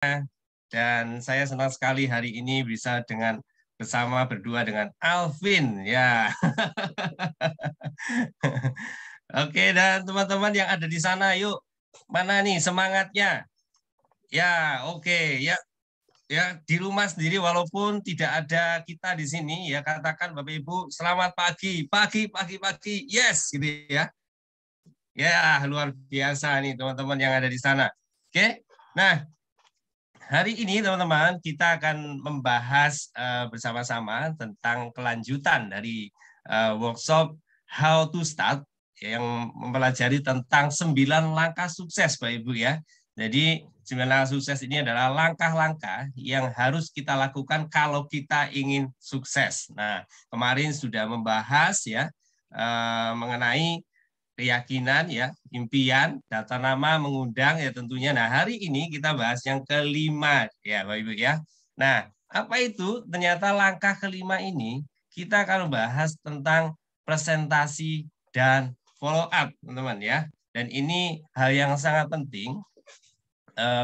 Dan saya senang sekali hari ini bisa bersama berdua dengan Alvin ya. Oke, dan teman-teman yang ada di sana, yuk mana nih semangatnya? Ya, oke ya. Ya, di rumah sendiri walaupun tidak ada kita di sini ya, katakan Bapak Ibu selamat pagi, pagi, yes gitu ya. Ya, luar biasa nih teman-teman yang ada di sana. Oke. Nah, hari ini teman-teman kita akan membahas bersama-sama tentang kelanjutan dari workshop How to Start yang mempelajari tentang 9 langkah sukses Bapak Ibu ya. Jadi 9 langkah sukses ini adalah langkah-langkah yang harus kita lakukan kalau kita ingin sukses. Nah, kemarin sudah membahas ya mengenai keyakinan ya, impian, data nama, mengundang ya tentunya. Nah, hari ini kita bahas yang kelima ya, Bapak Ibu ya. Nah, apa itu? Ternyata langkah kelima ini kita akan bahas tentang presentasi dan follow up, teman-teman ya. Dan ini hal yang sangat penting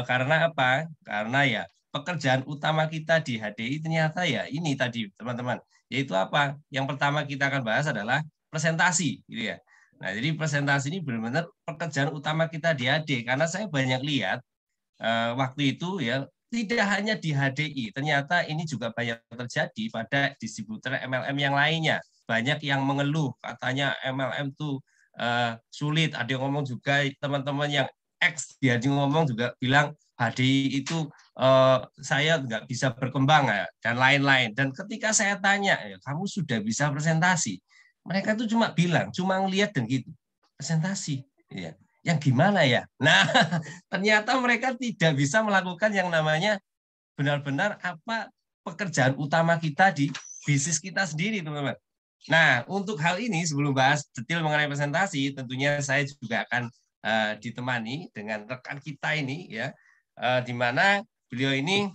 karena apa? Karena ya pekerjaan utama kita di HDI ternyata ya ini tadi, teman-teman. Yaitu apa? Yang pertama kita akan bahas adalah presentasi, gitu ya. Nah, jadi presentasi ini benar-benar pekerjaan utama kita di HD karena saya banyak lihat waktu itu ya tidak hanya di HDI, ternyata ini juga banyak terjadi pada distributor MLM yang lainnya. Banyak yang mengeluh katanya MLM tuh sulit. Ada yang ngomong juga teman-teman yang dia ngomong juga bilang HDI itu saya nggak bisa berkembang ya, dan lain-lain. Dan ketika saya tanya, kamu sudah bisa presentasi? Mereka tuh cuma bilang, cuma ngelihat dan gitu. Presentasi, ya. Yang gimana ya? Nah, ternyata mereka tidak bisa melakukan yang namanya benar-benar apa pekerjaan utama kita di bisnis kita sendiri, teman-teman. Nah, untuk hal ini sebelum bahas detail mengenai presentasi, tentunya saya juga akan ditemani dengan rekan kita ini ya, di mana beliau ini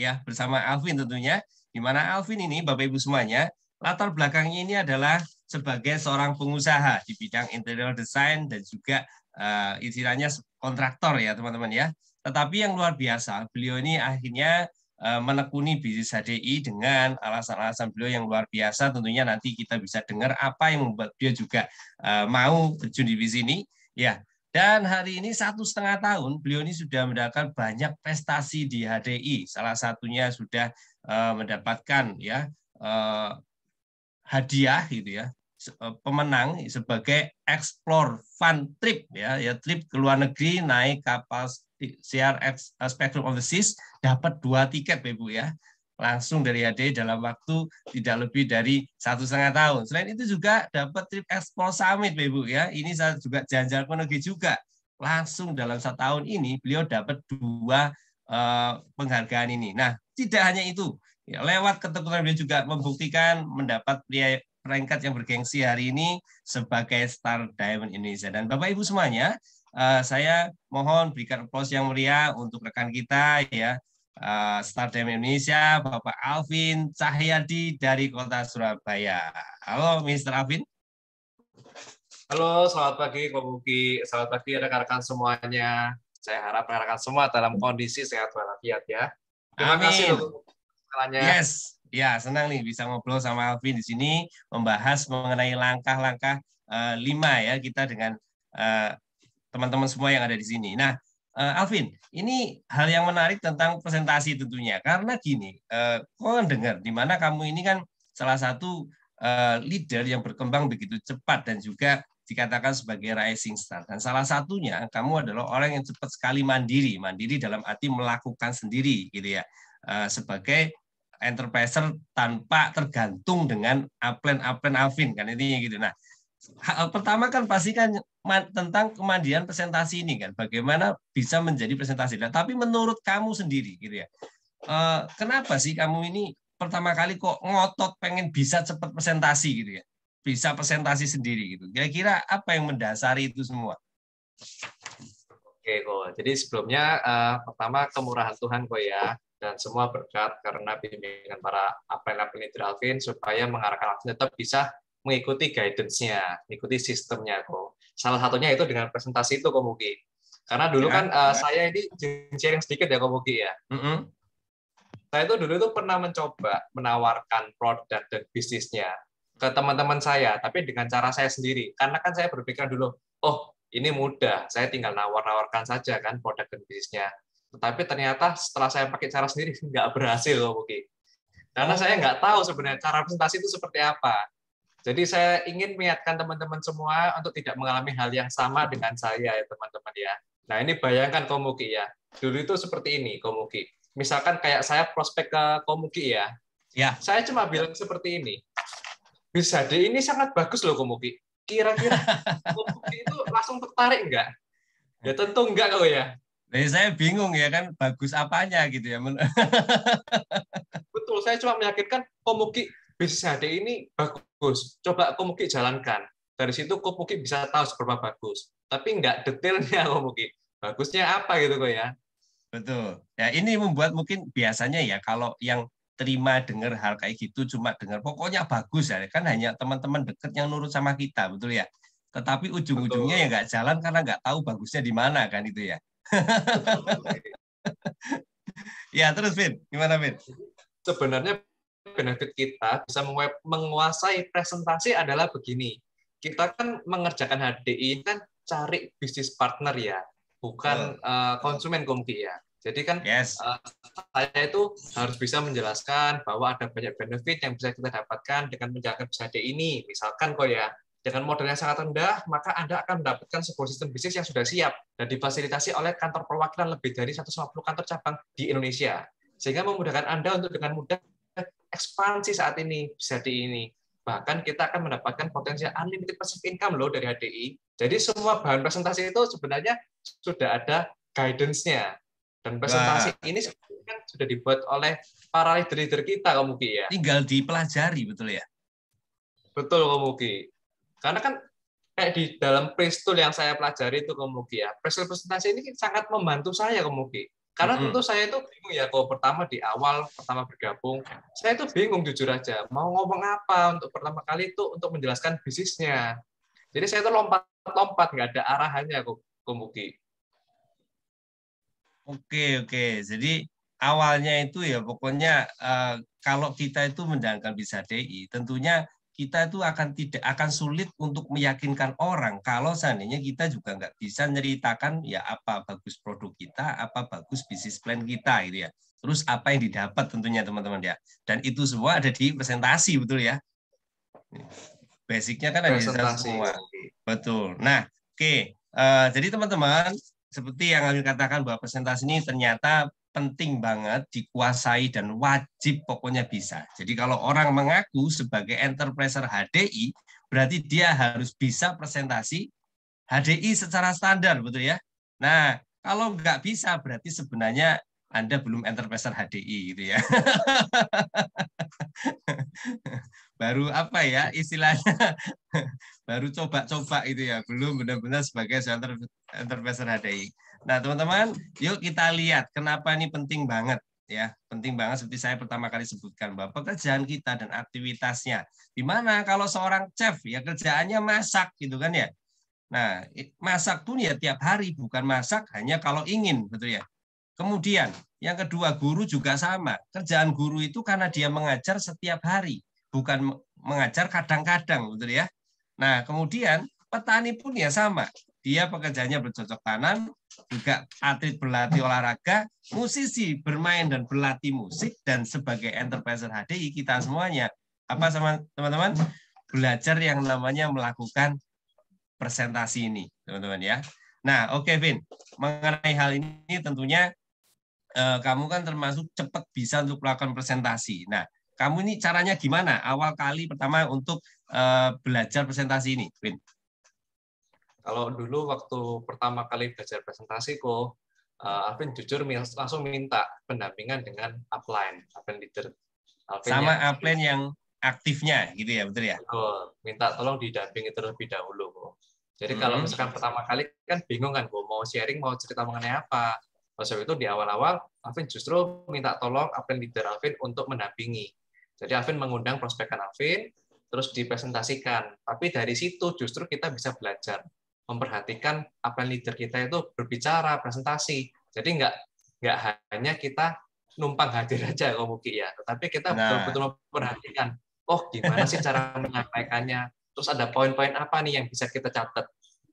ya bersama Alvin tentunya, di mana Alvin ini Bapak Ibu semuanya latar belakangnya ini adalah sebagai seorang pengusaha di bidang interior design dan juga istilahnya kontraktor ya teman-teman ya. Tetapi yang luar biasa, beliau ini akhirnya menekuni bisnis HDI dengan alasan-alasan beliau yang luar biasa. Tentunya nanti kita bisa dengar apa yang membuat beliau juga mau terjun di bisnis ini. Ya, dan hari ini 1,5 tahun beliau ini sudah mendapatkan banyak prestasi di HDI. Salah satunya sudah mendapatkan ya hadiah gitu ya pemenang sebagai Explore Fun Trip ya trip ke luar negeri naik kapal siar Spectrum of the Seas, dapat 2 tiket Ibu ya, langsung dari HDI dalam waktu tidak lebih dari 1,5 tahun. Selain itu juga dapat trip Explore Summit Ibu ya, ini saya juga jalan-jalan ke negeri juga, langsung dalam 1 tahun ini beliau dapat 2 penghargaan ini. Nah, tidak hanya itu, ya, lewat ketekunan beliau juga membuktikan mendapat peringkat yang bergengsi hari ini sebagai Star Diamond Indonesia. Dan Bapak Ibu semuanya, saya mohon berikan aplaus yang meriah untuk rekan kita ya, Star Diamond Indonesia, Bapak Alvin Cahyadi dari Kota Surabaya. Halo, Mr. Alvin. Halo, selamat pagi Pak Buki. Selamat pagi rekan-rekan semuanya. Saya harap rekan-rekan semua dalam kondisi sehat walafiat ya. Terima kasih loh kenalannya. Yes, ya senang nih bisa ngobrol sama Alvin di sini membahas mengenai langkah-langkah 5 ya kita dengan teman-teman semua yang ada di sini. Nah, Alvin, ini hal yang menarik tentang presentasi tentunya karena gini, kau dengar di mana kamu ini kan salah satu leader yang berkembang begitu cepat dan juga dikatakan sebagai rising star. Dan salah satunya kamu adalah orang yang cepat sekali mandiri dalam arti melakukan sendiri gitu ya, sebagai enterpriser tanpa tergantung dengan upline Alvin kan intinya gitu. Nah, pertama kan pasti kan tentang kemandirian presentasi ini kan, bagaimana bisa menjadi presentasi. Nah, tapi menurut kamu sendiri gitu ya, kenapa sih kamu ini pertama kali kok ngotot pengen bisa cepat presentasi gitu ya, bisa presentasi sendiri gitu. Kira-kira apa yang mendasari itu semua? Oke kok. Jadi sebelumnya pertama kemurahan Tuhan kok ya, dan semua berkat karena bimbingan para upline Alvin supaya mengarahkan Alvin tetap bisa mengikuti guidance-nya, mengikuti sistemnya kok. Salah satunya itu dengan presentasi itu kok mungkin. Karena dulu Ya, kan saya ini sharing sedikit ya Komuki ya. Saya itu dulu itu pernah mencoba menawarkan produk dan bisnisnya ke teman-teman saya, tapi dengan cara saya sendiri. Karena kan saya berpikir dulu, oh ini mudah, saya tinggal nawar-nawarkan saja kan produk dan bisnisnya. Tetapi ternyata setelah saya pakai cara sendiri nggak berhasil Komuki. Karena saya Oh, nggak tahu sebenarnya cara presentasi itu seperti apa. Jadi saya ingin mengingatkan teman-teman semua untuk tidak mengalami hal yang sama dengan saya ya teman-teman ya. Nah ini bayangkan Komuki ya. Dulu itu seperti ini Komuki. Misalkan kayak saya prospek ke Komuki ya. ya. Saya cuma bilang seperti ini. Bisa deh ini sangat bagus loh Komuki. Kira-kira Komuki itu langsung tertarik nggak? Ya tentu enggak kok ya. Jadi saya bingung ya kan, bagus apanya gitu ya. Betul, saya cuma meyakinkan Komuki bisnis HD ini bagus. Coba Komuki jalankan. Dari situ Komuki bisa tahu seberapa bagus. Tapi nggak detailnya Komuki. Bagusnya apa gitu kok ya. Betul. Ya ini membuat mungkin biasanya ya kalau yang terima dengar hal kayak gitu cuma dengar pokoknya bagus ya kan hanya teman-teman dekat yang nurut sama kita, betul ya. Tetapi ujung-ujungnya ya Betul. nggak jalan karena nggak tahu bagusnya di mana kan itu ya. Betul Komuki. Ya terus Vin, gimana Vin? Sebenarnya benefit kita bisa menguasai presentasi adalah begini. Kita kan mengerjakan HDI kan cari bisnis partner ya, bukan Betul. konsumen Komuki ya. Jadi kan Yes. saya itu harus bisa menjelaskan bahwa ada banyak benefit yang bisa kita dapatkan dengan menjalankan BSAD ini. Misalkan kok ya, dengan modal yang sangat rendah, maka Anda akan mendapatkan sebuah sistem bisnis yang sudah siap dan difasilitasi oleh kantor perwakilan lebih dari 150 kantor cabang di Indonesia. Sehingga memudahkan Anda untuk dengan mudah ekspansi saat ini, BSAD ini. Bahkan kita akan mendapatkan potensi unlimited passive income loh dari HDI. Jadi semua bahan presentasi itu sebenarnya sudah ada guidance-nya. Dan Wah, presentasi ini kan sudah dibuat oleh para leader-leader kita, Komuki ya. tinggal dipelajari betul ya. Betul, Komuki. Karena kan kayak di dalam Prestool yang saya pelajari itu, Komuki ya, presentasi ini sangat membantu saya, Komuki. Karena tentu Mm-mm. saya itu bingung ya, kalau pertama di awal, pertama bergabung, saya itu bingung jujur aja, mau ngomong apa untuk pertama kali itu untuk menjelaskan bisnisnya. Jadi saya itu lompat-lompat, nggak ada arahannya, Komuki. Oke. Jadi awalnya itu ya pokoknya kalau kita itu menjalankan bisa DI, tentunya kita itu tidak akan sulit untuk meyakinkan orang kalau seandainya kita juga nggak bisa ceritakan ya apa bagus produk kita, apa bagus bisnis plan kita gitu ya. Terus apa yang didapat tentunya teman-teman ya. Dan itu semua ada di presentasi betul ya. Basicnya kan ada di sana Presentasi, semua. Komuki. Betul. Nah, oke. Jadi teman-teman, seperti yang kami katakan bahwa presentasi ini ternyata penting banget dikuasai dan wajib pokoknya bisa. Jadi kalau orang mengaku sebagai enterpriser HDI, berarti dia harus bisa presentasi HDI secara standar, betul ya? Nah, kalau nggak bisa, berarti sebenarnya Anda belum enterpriser HDI, gitu ya. Baru apa ya istilahnya, baru coba-coba itu ya, belum benar-benar sebagai enterpriser HDI. Nah, teman-teman, yuk kita lihat kenapa ini penting banget ya. Penting banget seperti saya pertama kali sebutkan bahwa pekerjaan kita dan aktivitasnya. Di mana kalau seorang chef ya kerjaannya masak gitu kan ya. Nah, masak pun ya tiap hari, bukan masak hanya kalau ingin, betul ya. Kemudian, yang kedua, guru juga sama. Kerjaan guru itu karena dia mengajar setiap hari, bukan mengajar kadang-kadang, betul ya. Nah, kemudian petani pun ya sama. Dia pekerjaannya bercocok tanam, juga atlet berlatih olahraga, musisi bermain dan berlatih musik, dan sebagai enterpriser HDI kita semuanya, apa sama teman-teman? Belajar yang namanya melakukan presentasi ini, teman-teman ya. Nah, oke, Vin. Mengenai hal ini tentunya kamu kan termasuk cepat bisa untuk melakukan presentasi. Nah, kamu ini caranya gimana? Awal kali pertama untuk belajar presentasi ini, Vin? Kalau dulu waktu pertama kali belajar presentasi kok, Alvin jujur langsung minta pendampingan dengan upline leader. Alvin Sama yang upline yang aktifnya, gitu ya, betul ya? minta tolong didampingi terlebih dahulu kok. Jadi kalau Mm-mm. misalkan pertama kali kan bingung kan, kok mau sharing, mau cerita mengenai apa. Sebab itu di awal-awal, Alvin justru minta tolong upline leader Alvin untuk mendampingi. Jadi Alvin mengundang prospekan Alvin, terus dipresentasikan. Tapi dari situ justru kita bisa belajar. memperhatikan apa yang leader kita itu berbicara, presentasi. Jadi nggak hanya kita numpang hadir aja kalau mungkin ya, tetapi kita Nah, betul-betul memperhatikan, oh gimana sih cara menyampaikannya, terus ada poin-poin apa nih yang bisa kita catat,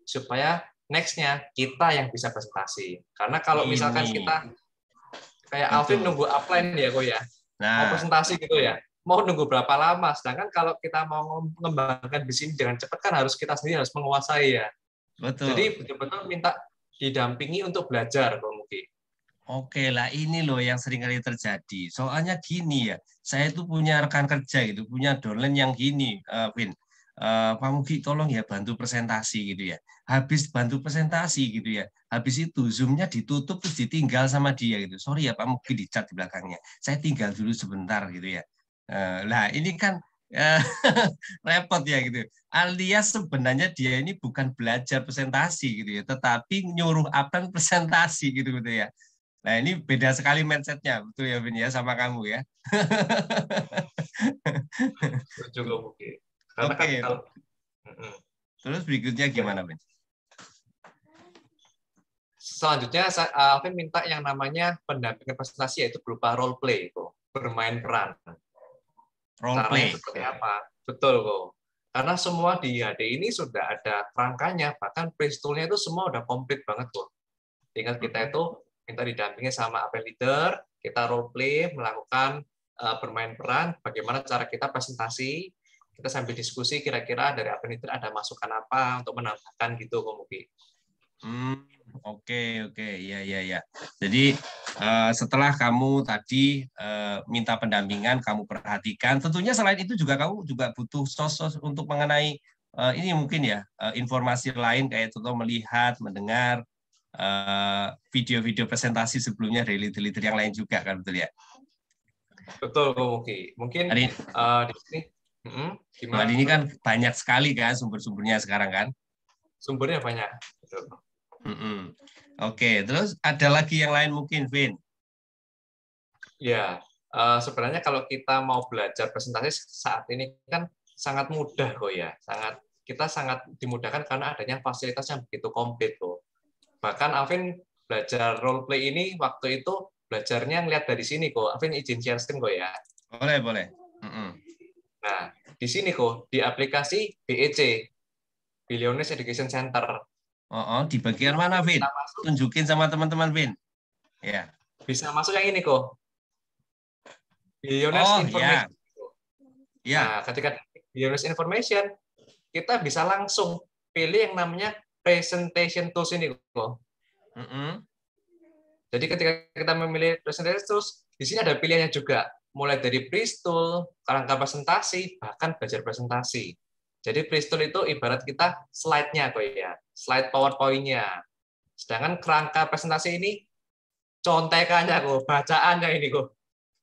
supaya next-nya kita yang bisa presentasi. Karena kalau misalkan ini kita, kayak Alvin betul. nunggu upline ya kok ya, mau Nah, presentasi gitu ya, mau nunggu berapa lama, sedangkan kalau kita mau mengembangkan bisnis dengan cepat kan harus kita sendiri harus menguasai ya. betul. Jadi betul-betul minta didampingi untuk belajar kok mungkin. Oke lah, ini loh yang sering kali terjadi. Soalnya gini ya, saya itu punya rekan kerja gitu, punya dolen yang gini, Vin. Pak Mugi tolong ya bantu presentasi gitu ya. Habis bantu presentasi gitu ya, habis itu Zoom-nya ditutup terus ditinggal sama dia gitu. Sorry ya Pak Mugi dicat di belakangnya. Saya tinggal dulu sebentar gitu ya. Nah ini kan eh, repot ya gitu. Alias sebenarnya dia ini bukan belajar presentasi gitu ya, tetapi nyuruh apa presentasi gitu gitu ya. Nah, ini beda sekali mindsetnya, betul ya, Vin, ya, sama kamu ya. Juga mungkin. Karena kan Oke, kalau mm-mm. terus berikutnya gimana, Vin? Selanjutnya Alvin minta yang namanya pendampingan presentasi, yaitu berupa role play, kok, bermain peran. Role Caranya play. seperti apa? Betul kok. Karena semua di HD ini sudah ada kerangkanya, bahkan pre-tool-nya itu semua udah komplit banget kok. Tinggal kita itu minta didampingi sama AP leader, kita role play, melakukan bermain peran, bagaimana cara kita presentasi, kita sambil diskusi kira-kira dari AP leader ada masukan apa untuk menambahkan gitu kok mungkin. Oke, ya, ya, ya. Jadi setelah kamu tadi minta pendampingan, kamu perhatikan. Tentunya selain itu juga kamu juga butuh sosok untuk mengenai ini mungkin ya informasi lain kayak contoh melihat, mendengar video-video presentasi sebelumnya dari leader-leader yang lain juga kan betul ya. Betul kok mungkin. Mungkin Hari di sini Mbak gimana? Dini kan banyak sekali kan sumber-sumbernya sekarang kan. Sumbernya banyak. Betul. Oke, terus ada lagi yang lain mungkin, Vin? Ya, sebenarnya kalau kita mau belajar presentasi saat ini kan sangat mudah kok ya. Kita sangat dimudahkan karena adanya fasilitas yang begitu komplit kok. Bahkan Alvin belajar role play ini waktu itu belajarnya ngeliat dari sini kok. Alvin izin share screen kok ya. Boleh, boleh. Nah, di sini kok di aplikasi BEC, Billionaires Education Center. Di bagian mana, Vin? Kita masuk, Tunjukin sama teman-teman, Vin. Ya. bisa masuk yang ini kok. Billionaires Oh, ya. Information. Ya. Nah, ketika Billionaires Information, kita bisa langsung pilih yang namanya Presentation Tools ini kok. Jadi ketika kita memilih Presentation Tools, di sini ada pilihannya juga. Mulai dari Pre-tool, kerangka presentasi, bahkan belajar presentasi. Jadi Pre-tool itu ibarat kita slide-nya kok ya, slide PowerPoint-nya. Sedangkan kerangka presentasi ini contekannya kok, bacaannya ini kok.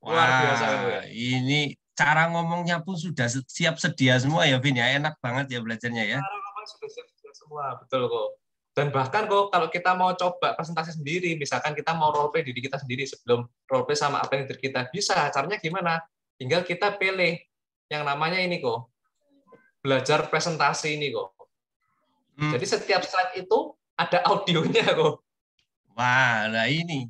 Luar biasa kan Wah, ya. ini cara ngomongnya pun sudah siap sedia semua ya, Vin ya. Enak banget ya belajarnya ya. Cara ngomong sudah siap semua, betul kok. Dan bahkan kok kalau kita mau coba presentasi sendiri, misalkan kita mau role play diri kita sendiri sebelum role play sama apa yang kita bisa, caranya gimana? Tinggal kita pilih yang namanya ini kok, belajar presentasi ini kok. Jadi setiap slide itu ada audionya kok. Wah, nah ini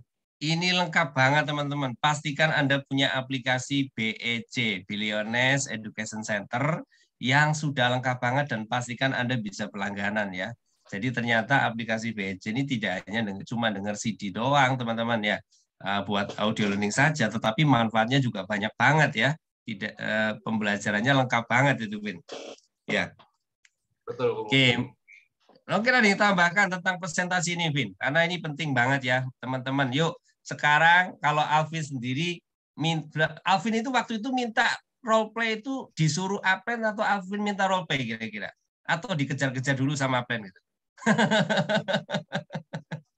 lengkap banget teman-teman. Pastikan Anda punya aplikasi BEC, Billionaires Education Center, yang sudah lengkap banget dan pastikan Anda bisa pelangganan ya. Jadi ternyata aplikasi BEC ini tidak hanya cuma dengar CD doang teman-teman ya, buat audio learning saja, tetapi manfaatnya juga banyak banget ya. Tidak pembelajarannya lengkap banget itu, Win. Ya. Betul. Oke. Oke, nih tambahkan tentang presentasi ini, Vin. Karena ini penting banget ya, teman-teman. Yuk, sekarang kalau Alvin sendiri, Alvin itu waktu itu minta role play itu disuruh Aplen atau Alvin minta role play kira-kira? Atau dikejar-kejar dulu sama Aplen gitu?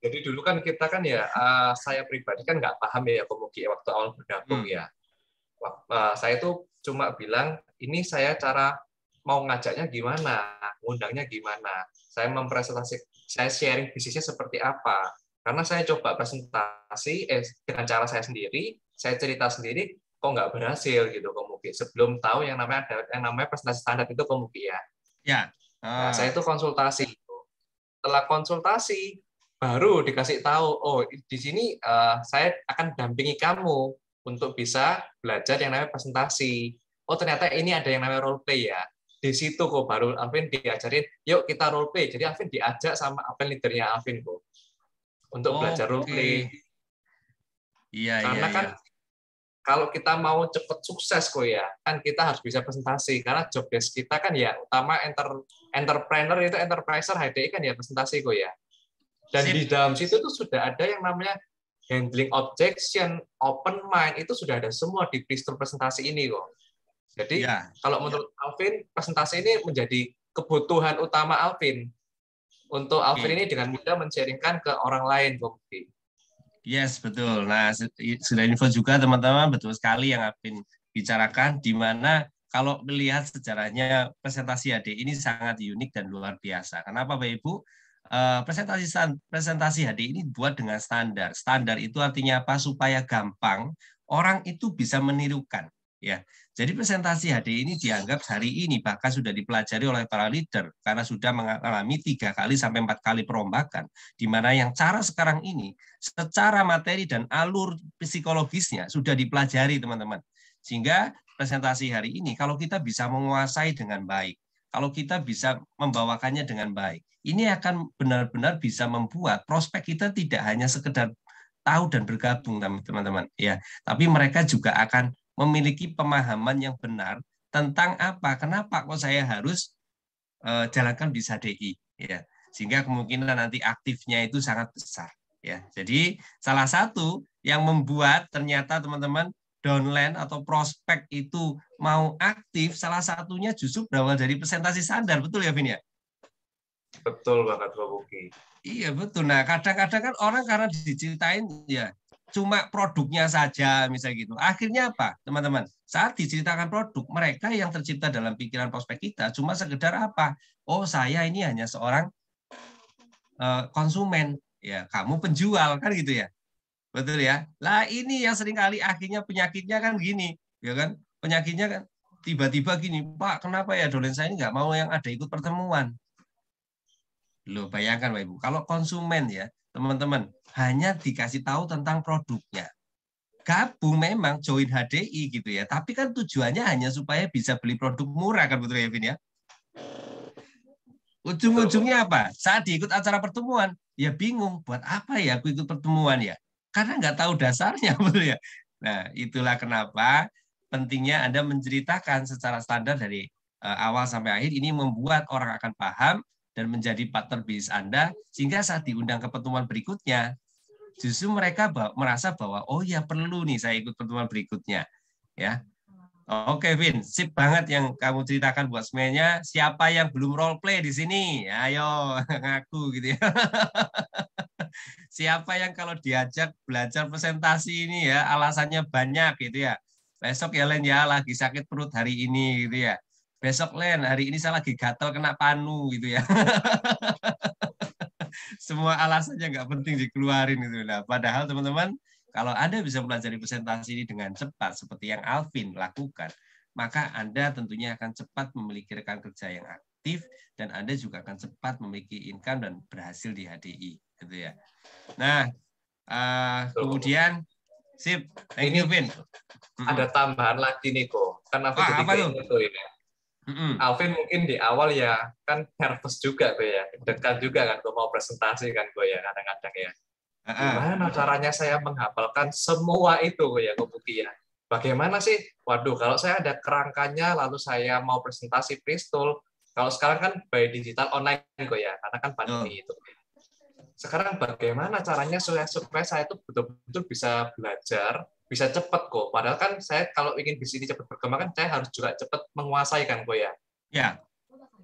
Jadi dulu kan kita kan ya, saya pribadi kan nggak paham ya komugi waktu awal bergabung ya. Saya tuh cuma bilang, ini saya cara mau ngajaknya gimana, ngundangnya gimana, saya saya sharing bisnisnya seperti apa. Karena saya coba presentasi dengan cara saya sendiri, saya cerita sendiri, kok nggak berhasil gitu komugi. Sebelum tahu yang namanya presentasi standar itu komugi ya. Ya. Nah, saya itu konsultasi. setelah konsultasi baru dikasih tahu, oh di sini saya akan dampingi kamu untuk bisa belajar yang namanya presentasi. Oh ternyata ini ada yang namanya role play ya. Di situ kok baru Alvin diajarin, yuk kita role play. Jadi Alvin diajak sama Alvin, leadernya Alvin kok untuk belajar role Oke. play. Iya, iya, Karena kan iya. kalau kita mau cepat sukses kok ya, kan kita harus bisa presentasi. Karena job desk kita kan ya utama entrepreneur itu enterpriser HDI kan ya presentasi kok ya. Dan Sip. di dalam situ tuh sudah ada yang namanya handling objection, open mind, itu sudah ada semua di pistol presentasi ini kok. Jadi Ya. kalau menurut Alvin, presentasi ini menjadi kebutuhan utama Alvin. Untuk Alvin Oke. ini dengan mudah men-sharingkan ke orang lain kok. Yes, betul. Nah, sudah info juga teman-teman, betul sekali yang Apin bicarakan, di mana kalau melihat sejarahnya presentasi HD ini sangat unik dan luar biasa. Kenapa, Bapak Ibu? Presentasi HD ini dibuat dengan standar. Standar itu artinya apa? Supaya gampang orang itu bisa menirukan. Ya, jadi presentasi HD ini dianggap hari ini bahkan sudah dipelajari oleh para leader karena sudah mengalami 3 kali sampai 4 kali perombakan, di mana yang cara sekarang ini secara materi dan alur psikologisnya sudah dipelajari teman-teman. Sehingga presentasi hari ini kalau kita bisa menguasai dengan baik, kalau kita bisa membawakannya dengan baik, ini akan benar-benar bisa membuat prospek kita tidak hanya sekedar tahu dan bergabung teman-teman ya, tapi mereka juga akan memiliki pemahaman yang benar tentang apa, kenapa kok saya harus jalankan bis HDI ya, sehingga kemungkinan nanti aktifnya itu sangat besar ya. Jadi salah satu yang membuat ternyata teman-teman downline atau prospek itu mau aktif, salah satunya justru berawal dari presentasi standar, betul ya Vin ya? Betul banget Pak Buki. Iya betul. Nah kadang-kadang kan orang karena diceritain ya cuma produknya saja misalnya gitu. Akhirnya apa teman-teman? Saat diceritakan produk, mereka yang tercipta dalam pikiran prospek kita cuma sekedar apa? Oh saya ini hanya seorang konsumen, ya kamu penjual kan gitu ya, betul ya. Lah ini yang seringkali akhirnya penyakitnya kan gini, ya kan? Penyakitnya kan tiba-tiba gini, Pak, kenapa ya dolen saya ini nggak mau yang ada ikut pertemuan? Loh, bayangkan Pak Ibu, kalau konsumen ya teman-teman hanya dikasih tahu tentang produknya, gabung memang join HDI gitu ya, tapi kan tujuannya hanya supaya bisa beli produk murah kan, betul ya Vin ya? Ujung-ujungnya apa? Saat diikut acara pertemuan, ya bingung, buat apa ya aku ikut pertemuan ya? Karena nggak tahu dasarnya, betul ya? Nah, itulah kenapa pentingnya Anda menceritakan secara standar dari awal sampai akhir, ini membuat orang akan paham dan menjadi partner bisnis Anda, sehingga saat diundang ke pertemuan berikutnya, justru mereka merasa bahwa, oh ya perlu nih saya ikut pertemuan berikutnya. Ya, Oke, Vin, sip banget yang kamu ceritakan buat semuanya. Siapa yang belum role play di sini? Ayo, ngaku gitu ya. Siapa yang kalau diajak belajar presentasi ini ya, alasannya banyak gitu ya. Besok ya Len ya, lagi sakit perut hari ini gitu ya. Besok Len, hari ini saya lagi gatel kena panu gitu ya. Semua alasannya nggak penting dikeluarin gitu. Nah, padahal teman-teman, kalau Anda bisa pelajari presentasi ini dengan cepat seperti yang Alvin lakukan, maka Anda tentunya akan cepat memiliki rekan kerja yang aktif dan Anda juga akan cepat memiliki income dan berhasil di HDI, gitu ya. Nah, kemudian sip, thank you Ini Vin. ada tambahan lagi nih kok. Kan aku Wah, jadi apa tuh? keinget tuh ini. Alvin mungkin di awal ya kan nervous juga tuh ya, dekat juga kan gue mau presentasi kan gue ya kadang-kadang ya. Gimana caranya saya menghafalkan semua itu ya gue Buki ya. Bagaimana sih? Waduh, kalau saya ada kerangkanya lalu saya mau presentasi pistol. Kalau sekarang kan by digital online gue ya, karena kan Tuh. pandemi itu. Sekarang bagaimana caranya supaya saya itu betul-betul bisa belajar, bisa cepat kok. Padahal kan saya kalau ingin bisnis ini cepat berkembang kan saya harus juga cepat menguasai kan kok ya. Ya.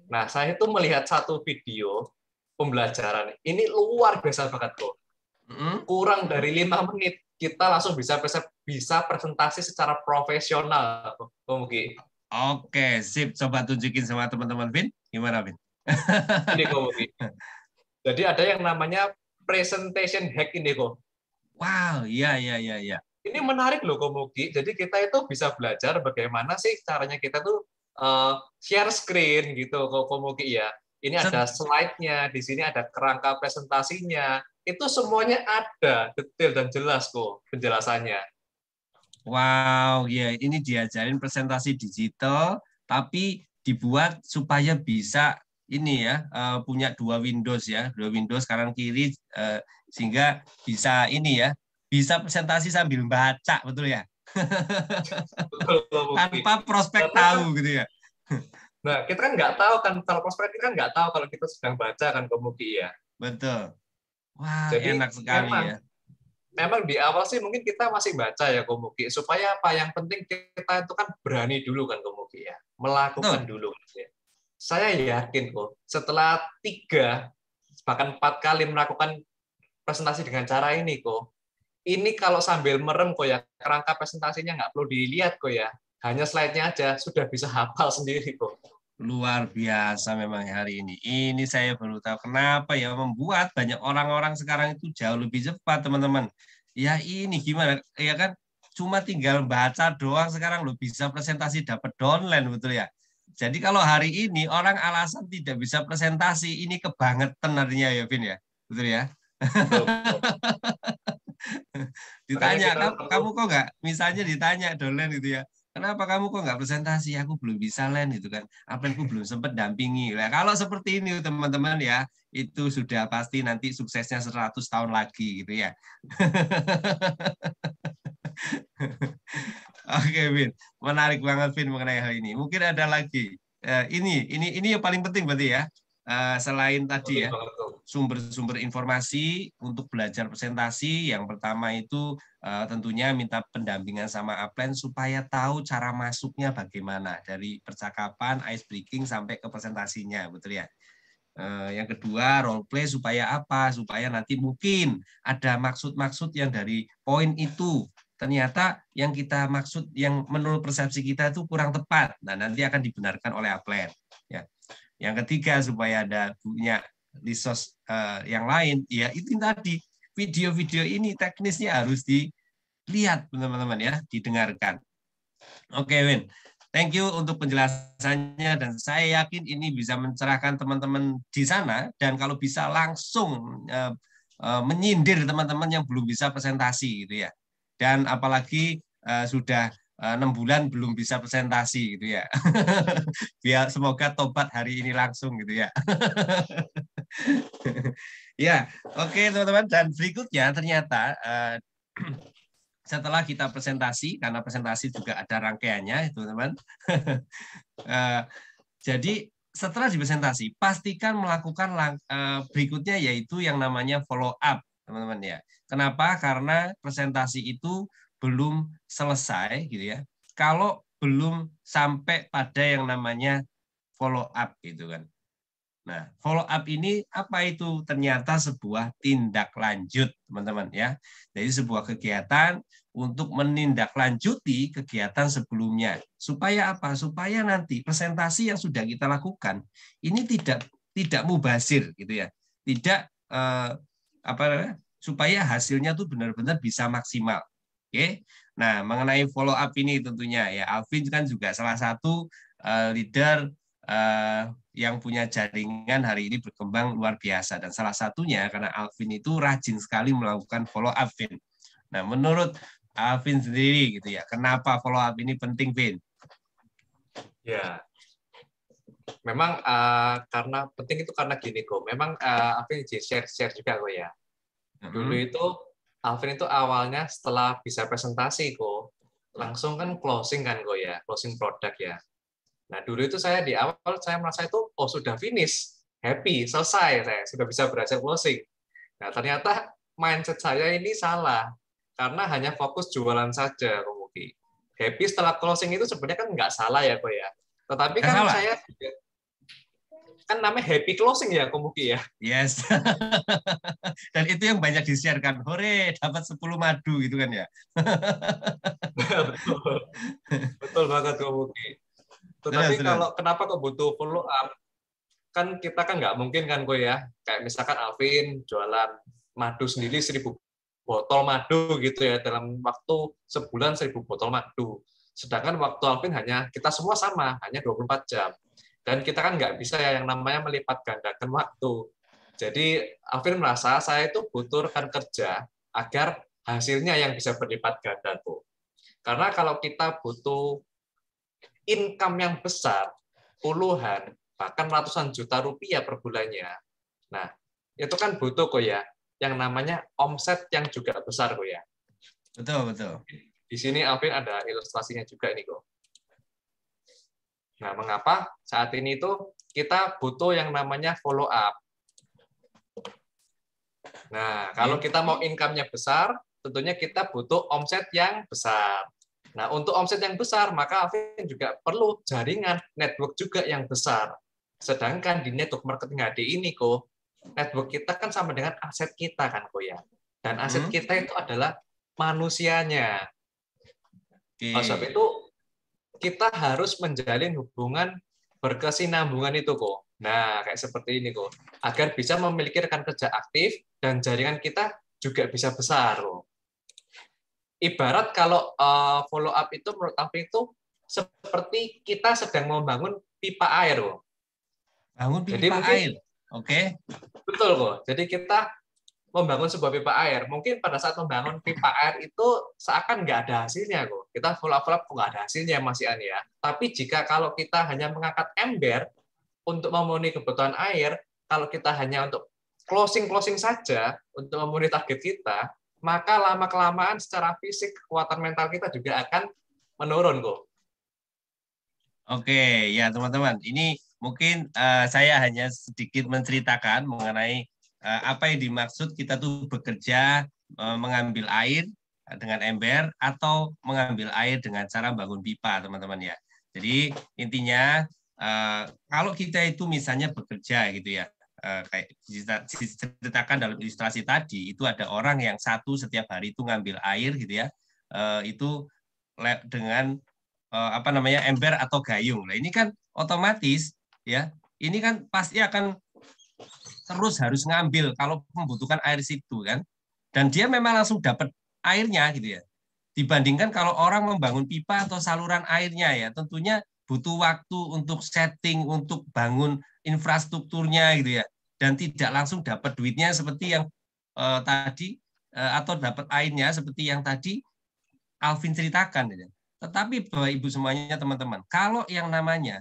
Nah, saya itu melihat satu video pembelajaran. Ini luar biasa banget kok. Kurang dari 5 menit kita langsung bisa presentasi secara profesional kok Mugi. Oke, sip. Coba tunjukin sama teman-teman Vin. Gimana Vin? Ini kok Mugi. Jadi ada yang namanya presentation hack ini kok. Wow, iya, iya, iya, iya. Ini menarik loh Komugi. Jadi kita itu bisa belajar bagaimana sih caranya kita tuh share screen gitu Komugi ya. Ini ada slide-nya, di sini ada kerangka presentasinya. Itu semuanya ada, detail dan jelas kok penjelasannya. Wow, ya ini diajarin presentasi digital, tapi dibuat supaya bisa ini ya punya 2 Windows ya, 2 Windows kanan kiri sehingga bisa ini ya, bisa presentasi sambil baca, betul ya? Tanpa prospek tahu gitu ya. Nah, kita kan nggak tahu kan, kalau prospek kita kan nggak tahu kalau kita sedang baca kan Komuki ya. Betul. Wah, Jadi enak sekali ya. Memang di awal sih mungkin kita masih baca ya Komuki, supaya apa? Yang penting kita itu kan berani dulu kan Komuki ya, melakukan dulu. Saya yakin kok setelah 3 bahkan 4 kali melakukan presentasi dengan cara ini kok, ini kalau sambil merem kok ya, kerangka presentasinya nggak perlu dilihat kok ya, hanya slide-nya aja sudah bisa hafal sendiri kok. Luar biasa memang hari ini. Ini saya baru tahu kenapa ya membuat banyak orang-orang sekarang itu jauh lebih cepat, teman-teman. Ya ini gimana? Ya kan cuma tinggal baca doang sekarang lo bisa presentasi dapat downline, betul ya? Jadi kalau hari ini orang alasan tidak bisa presentasi, ini kebangetan artinya ya, Vin ya? Betul ya? Ditanya, kamu kok nggak, misalnya ditanya downline gitu ya, kenapa kamu kok nggak presentasi? Aku belum bisa land itu kan. Aplenku belum sempat dampingi. Nah, kalau seperti ini teman-teman ya, itu sudah pasti nanti suksesnya 100 tahun lagi gitu ya. Oke, Vin. Menarik banget Vin mengenai hal ini. Mungkin ada lagi. Ini yang paling penting berarti ya. Selain tadi ya, sumber-sumber informasi untuk belajar presentasi, yang pertama itu tentunya minta pendampingan sama upline supaya tahu cara masuknya bagaimana dari percakapan, ice breaking sampai ke presentasinya, betul ya. Yang kedua role play supaya apa? Supaya nanti mungkin ada maksud-maksud yang dari poin itu ternyata yang kita maksud yang menurut persepsi kita itu kurang tepat. Nah, nanti akan dibenarkan oleh upline. Ya. Yang ketiga supaya ada punya resource yang lain, ya itu tadi video-video ini teknisnya harus dilihat teman-teman ya, didengarkan. Oke, Win. Thank you untuk penjelasannya dan saya yakin ini bisa mencerahkan teman-teman di sana dan kalau bisa langsung menyindir teman-teman yang belum bisa presentasi gitu ya. Dan apalagi sudah 6 bulan belum bisa presentasi gitu ya. Biar semoga tobat hari ini langsung gitu ya. Ya, oke teman-teman, dan berikutnya ternyata setelah kita presentasi, karena presentasi juga ada rangkaiannya, teman-teman. Jadi setelah dipresentasi, pastikan melakukan berikutnya yaitu yang namanya follow up, teman-teman ya. Kenapa? Karena presentasi itu belum selesai, gitu ya. Kalau belum sampai pada yang namanya follow up, gitu kan. Nah, follow up ini apa itu? Ternyata sebuah tindak lanjut, teman-teman ya. Jadi sebuah kegiatan untuk menindaklanjuti kegiatan sebelumnya. Supaya apa? Supaya nanti presentasi yang sudah kita lakukan ini tidak mubazir gitu ya. Tidak supaya hasilnya tuh benar-benar bisa maksimal. Oke. Nah, mengenai follow up ini tentunya ya Alvin kan juga salah satu leader yang punya jaringan hari ini berkembang luar biasa dan salah satunya karena Alvin itu rajin sekali melakukan follow up, Vin. Nah, menurut Alvin sendiri gitu ya, kenapa follow up ini penting, Vin? Ya, memang karena penting itu karena gini kok. Memang Alvin share juga kok ya. Dulu itu Alvin itu awalnya setelah bisa presentasi kok, langsung kan closing kan kok ya, closing produk ya. Nah, dulu itu saya di awal saya merasa itu sudah finish, happy, selesai saya sudah bisa berhasil closing. Nah, ternyata mindset saya ini salah karena hanya fokus jualan saja, Komuki. Happy setelah closing itu sebenarnya kan nggak salah ya, kok ya. Tetapi kan salah. Saya kan namanya happy closing ya, Komuki ya. Yes. Dan itu yang banyak di-share-kan. Hore, dapat 10 madu gitu kan ya. Betul. Betul banget, Komuki. Tetapi kalau kenapa kok butuh follow up? Kan kita kan nggak mungkin kan kok ya, kayak misalkan Alvin jualan madu sendiri 1000 botol madu gitu ya dalam waktu sebulan 1000 botol madu. Sedangkan waktu Alvin hanya kita semua sama, hanya 24 jam. Dan kita kan nggak bisa ya yang namanya melipat gandakan waktu. Jadi Alvin merasa saya itu butuh rekan kerja agar hasilnya yang bisa berlipat ganda tuh. Karena kalau kita butuh income yang besar, puluhan, bahkan ratusan juta rupiah per bulannya. Nah, itu kan butuh kok ya, yang namanya omset yang juga besar kok ya. Betul, betul. Di sini Alvin ada ilustrasinya juga ini kok. Nah, mengapa saat ini itu kita butuh yang namanya follow up. Nah, kalau kita mau income-nya besar, tentunya kita butuh omset yang besar. Nah, untuk omset yang besar, maka Alvin juga perlu jaringan network juga yang besar. Sedangkan di network marketing HD ini, kok, network kita kan sama dengan aset kita kan, kok ya. Dan aset kita itu adalah manusianya. Oleh sebab itu, kita harus menjalin hubungan berkesinambungan itu, kok. Nah, kayak seperti ini, kok. Agar bisa memiliki rekan kerja aktif dan jaringan kita juga bisa besar, kok. Ibarat kalau follow up itu menurut aku itu seperti kita sedang membangun pipa air, kok. Bangun Jadi pipa mungkin air. Oke. betul kok. Jadi kita membangun sebuah pipa air. Mungkin pada saat membangun pipa air itu seakan nggak ada hasilnya kok. Kita follow up nggak ada hasilnya Mas Ian ya. Tapi jika kalau kita hanya mengangkat ember untuk memenuhi kebutuhan air, kalau kita hanya untuk closing saja untuk memenuhi target kita, maka lama-kelamaan secara fisik kekuatan mental kita juga akan menurun kok. Oke, ya teman-teman. Ini mungkin saya hanya sedikit menceritakan mengenai apa yang dimaksud kita tuh bekerja mengambil air dengan ember atau mengambil air dengan cara bangun pipa, teman-teman ya. Jadi intinya kalau kita itu misalnya bekerja gitu ya, kayak diceritakan dalam ilustrasi tadi, itu ada orang yang satu setiap hari itu ngambil air gitu ya, itu dengan apa namanya ember atau gayung. Nah ini kan otomatis ya, ini kan pasti akan terus harus ngambil kalau membutuhkan air situ kan, dan dia memang langsung dapat airnya gitu ya. Dibandingkan kalau orang membangun pipa atau saluran airnya ya, tentunya butuh waktu untuk setting, untuk bangun infrastrukturnya gitu ya, dan tidak langsung dapat duitnya seperti yang tadi atau dapat airnya seperti yang tadi Alvin ceritakan. Ya. Tetapi Bapak Ibu semuanya teman-teman, kalau yang namanya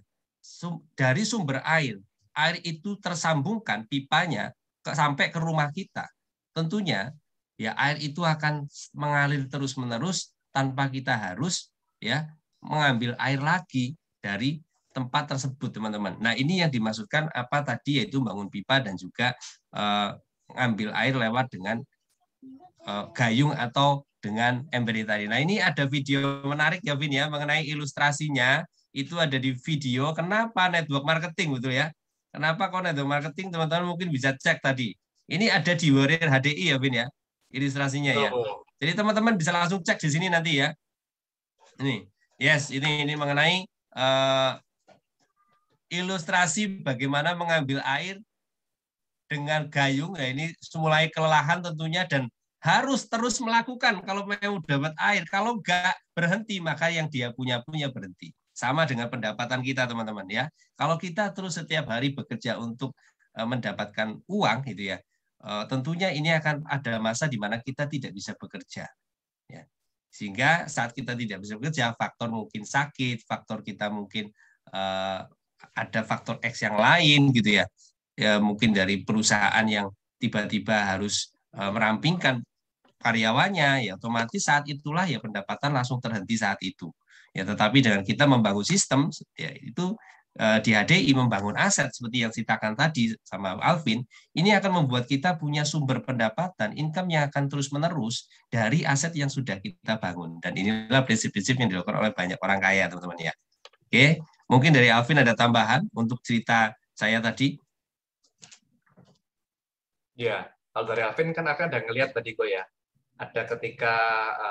dari sumber air, air itu tersambungkan pipanya sampai ke rumah kita, tentunya ya air itu akan mengalir terus-menerus tanpa kita harus ya mengambil air lagi dari tempat tersebut, teman-teman. Nah, ini yang dimaksudkan apa tadi, yaitu bangun pipa dan juga ngambil air lewat dengan gayung atau dengan ember tadi. Nah, ini ada video menarik ya, Vin ya, mengenai ilustrasinya. Itu ada di video. Kenapa network marketing, betul ya? Kenapa kok network marketing, teman-teman mungkin bisa cek tadi. Ini ada di Warrior HDI ya, Vin ya, ilustrasinya ya. Jadi teman-teman bisa langsung cek di sini nanti ya. Ini, yes, ini mengenai ilustrasi bagaimana mengambil air dengan gayung. Ya, ini mulai kelelahan tentunya dan harus terus melakukan kalau mau dapat air. Kalau enggak berhenti, maka yang dia punya berhenti. Sama dengan pendapatan kita, teman-teman ya. Kalau kita terus setiap hari bekerja untuk mendapatkan uang gitu ya, tentunya ini akan ada masa di mana kita tidak bisa bekerja. Ya. Sehingga saat kita tidak bisa bekerja, faktor mungkin sakit, faktor kita mungkin ada faktor X yang lain gitu ya. Ya mungkin dari perusahaan yang tiba-tiba harus merampingkan karyawannya, ya otomatis saat itulah ya pendapatan langsung terhenti saat itu. Ya tetapi dengan kita membangun sistem, ya itu di HDI membangun aset seperti yang ceritakan tadi sama Alvin, ini akan membuat kita punya sumber pendapatan, income yang akan terus-menerus dari aset yang sudah kita bangun. Dan inilah prinsip-prinsip yang dilakukan oleh banyak orang kaya, teman-teman ya. Oke, mungkin dari Alvin ada tambahan untuk cerita saya tadi. Ya, kalau dari Alvin kan akan ada ngelihat tadi kok ya. Ada ketika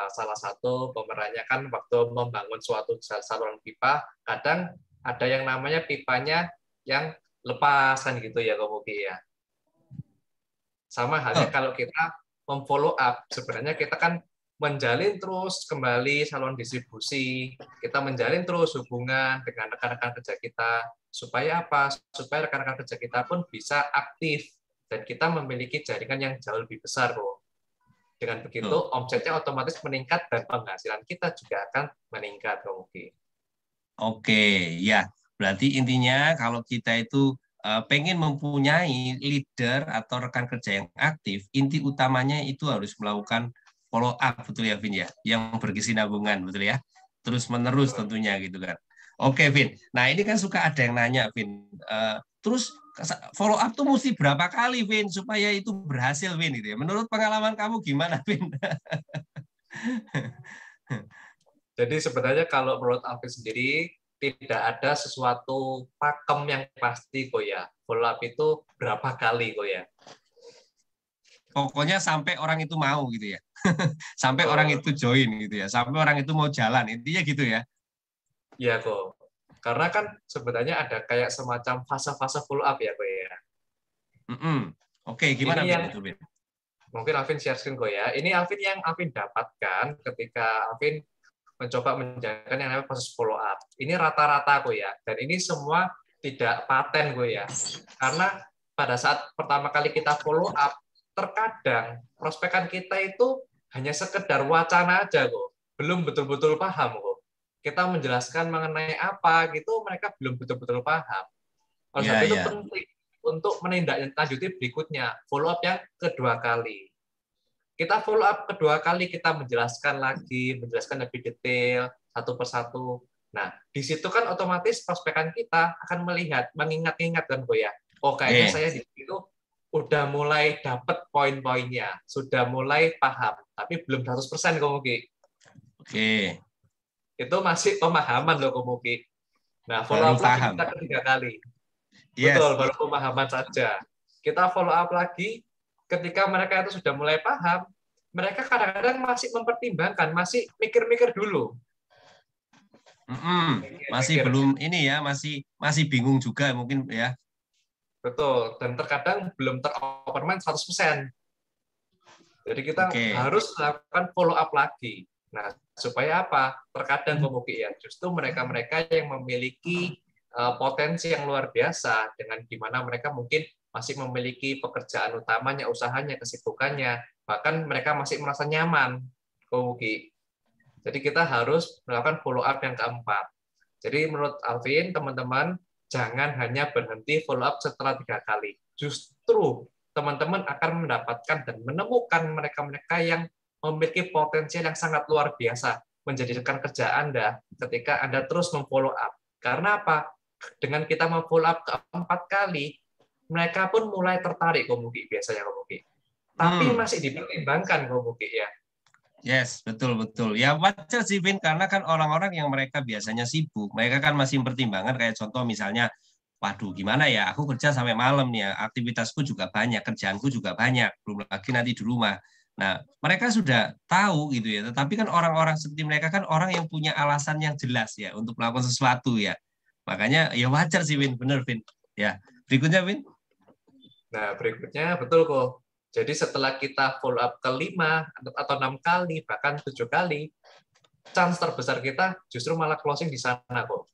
salah satu pemerannya kan waktu membangun suatu saluran pipa, kadang ada yang namanya pipanya yang lepas kan gitu ya Komuki ya. Sama halnya kalau kita memfollow up, sebenarnya kita kan menjalin terus kembali saluran distribusi, kita menjalin terus hubungan dengan rekan-rekan kerja kita, supaya apa? Supaya rekan-rekan kerja kita pun bisa aktif, dan kita memiliki jaringan yang jauh lebih besar kok. Dengan begitu, Tuh. omsetnya otomatis meningkat dan penghasilan kita juga akan meningkat, Kak Mugi. Oke, ya. Berarti intinya kalau kita itu pengen mempunyai leader atau rekan kerja yang aktif, inti utamanya itu harus melakukan follow up, betul ya, Vin ya, yang berkesinambungan, betul ya, terus menerus tentunya gitu kan. Oke, Vin. Nah ini kan suka ada yang nanya, Vin. Terus follow up tuh mesti berapa kali, Vin, supaya itu berhasil, Vin? Gitu ya. Menurut pengalaman kamu gimana, Vin? Jadi sebenarnya kalau menurut Alvin sendiri, tidak ada sesuatu pakem yang pasti kok ya. Follow up itu berapa kali kok ya. Pokoknya sampai orang itu mau gitu ya. Sampai orang Betul. itu join gitu ya. Sampai orang itu mau jalan. Intinya gitu ya. Iya kok. Karena kan sebenarnya ada kayak semacam fase-fase follow up ya kok ya. Oke, Ini gimana Vin yang itu, Vin? mungkin Alvin share screen kok ya. Ini Alvin yang Alvin dapatkan ketika Alvin mencoba menjalankan yang namanya proses follow up. Ini rata-rata kok ya. Dan ini semua tidak paten kok ya. Karena pada saat pertama kali kita follow up, terkadang prospekan kita itu hanya sekedar wacana aja kok. Belum betul-betul paham kok. Kita menjelaskan mengenai apa gitu, mereka belum betul-betul paham. Oleh sebab Ya, itu ya. penting untuk menindaklanjuti berikutnya, follow up yang kedua kali. Kita follow up kedua kali, kita menjelaskan lagi, menjelaskan lebih detail, satu persatu. Nah, di situ kan otomatis prospekan kita akan melihat, mengingat-ingat kan, Bu ya. Oh, kayaknya Oke, saya di situ udah mulai dapat poin-poinnya, sudah mulai paham, tapi belum 100% Komuki. oke. Itu masih pemahaman loh Komuki. Nah, follow Baru up lagi paham. kita ketiga kali. Betul, Yes. baru pemahaman saja. Kita follow up lagi, ketika mereka itu sudah mulai paham, mereka kadang-kadang masih mempertimbangkan, masih mikir-mikir dulu. Masih Mikir-mikir. belum ini ya, masih bingung juga mungkin ya. Betul, dan terkadang belum teroperman 100%. Jadi kita Oke. harus melakukan follow up lagi. Nah, supaya apa? Terkadang kemudian justru mereka-mereka yang memiliki potensi yang luar biasa dengan di mana mereka mungkin masih memiliki pekerjaan utamanya, usahanya, kesibukannya, bahkan mereka masih merasa nyaman, Komuki. Jadi kita harus melakukan follow up yang keempat. Jadi menurut Alvin, teman-teman, jangan hanya berhenti follow up setelah 3 kali. Justru teman-teman akan mendapatkan dan menemukan mereka-mereka yang memiliki potensial yang sangat luar biasa menjadi rekan kerja Anda ketika Anda terus memfollow up. Karena apa? Dengan kita memfollow up keempat kali, mereka pun mulai tertarik Komuki biasanya Komuki. Tapi Hmm. masih dipertimbangkan Komuki ya. Yes, betul betul. Ya wajar sih, Vin, karena kan orang-orang yang mereka biasanya sibuk, mereka kan masih mempertimbangkan kayak contoh misalnya, waduh gimana ya, aku kerja sampai malam nih ya, aktivitasku juga banyak, kerjaanku juga banyak, belum lagi nanti di rumah. Nah, mereka sudah tahu gitu ya, tetapi kan orang-orang seperti mereka kan orang yang punya alasan yang jelas ya untuk melakukan sesuatu ya. Makanya ya wajar sih, Vin, bener, Vin. Ya, berikutnya, Vin. Nah, berikutnya betul kok. Jadi setelah kita follow up ke 5 atau 6 kali, bahkan 7 kali, chance terbesar kita justru malah closing di sana kok.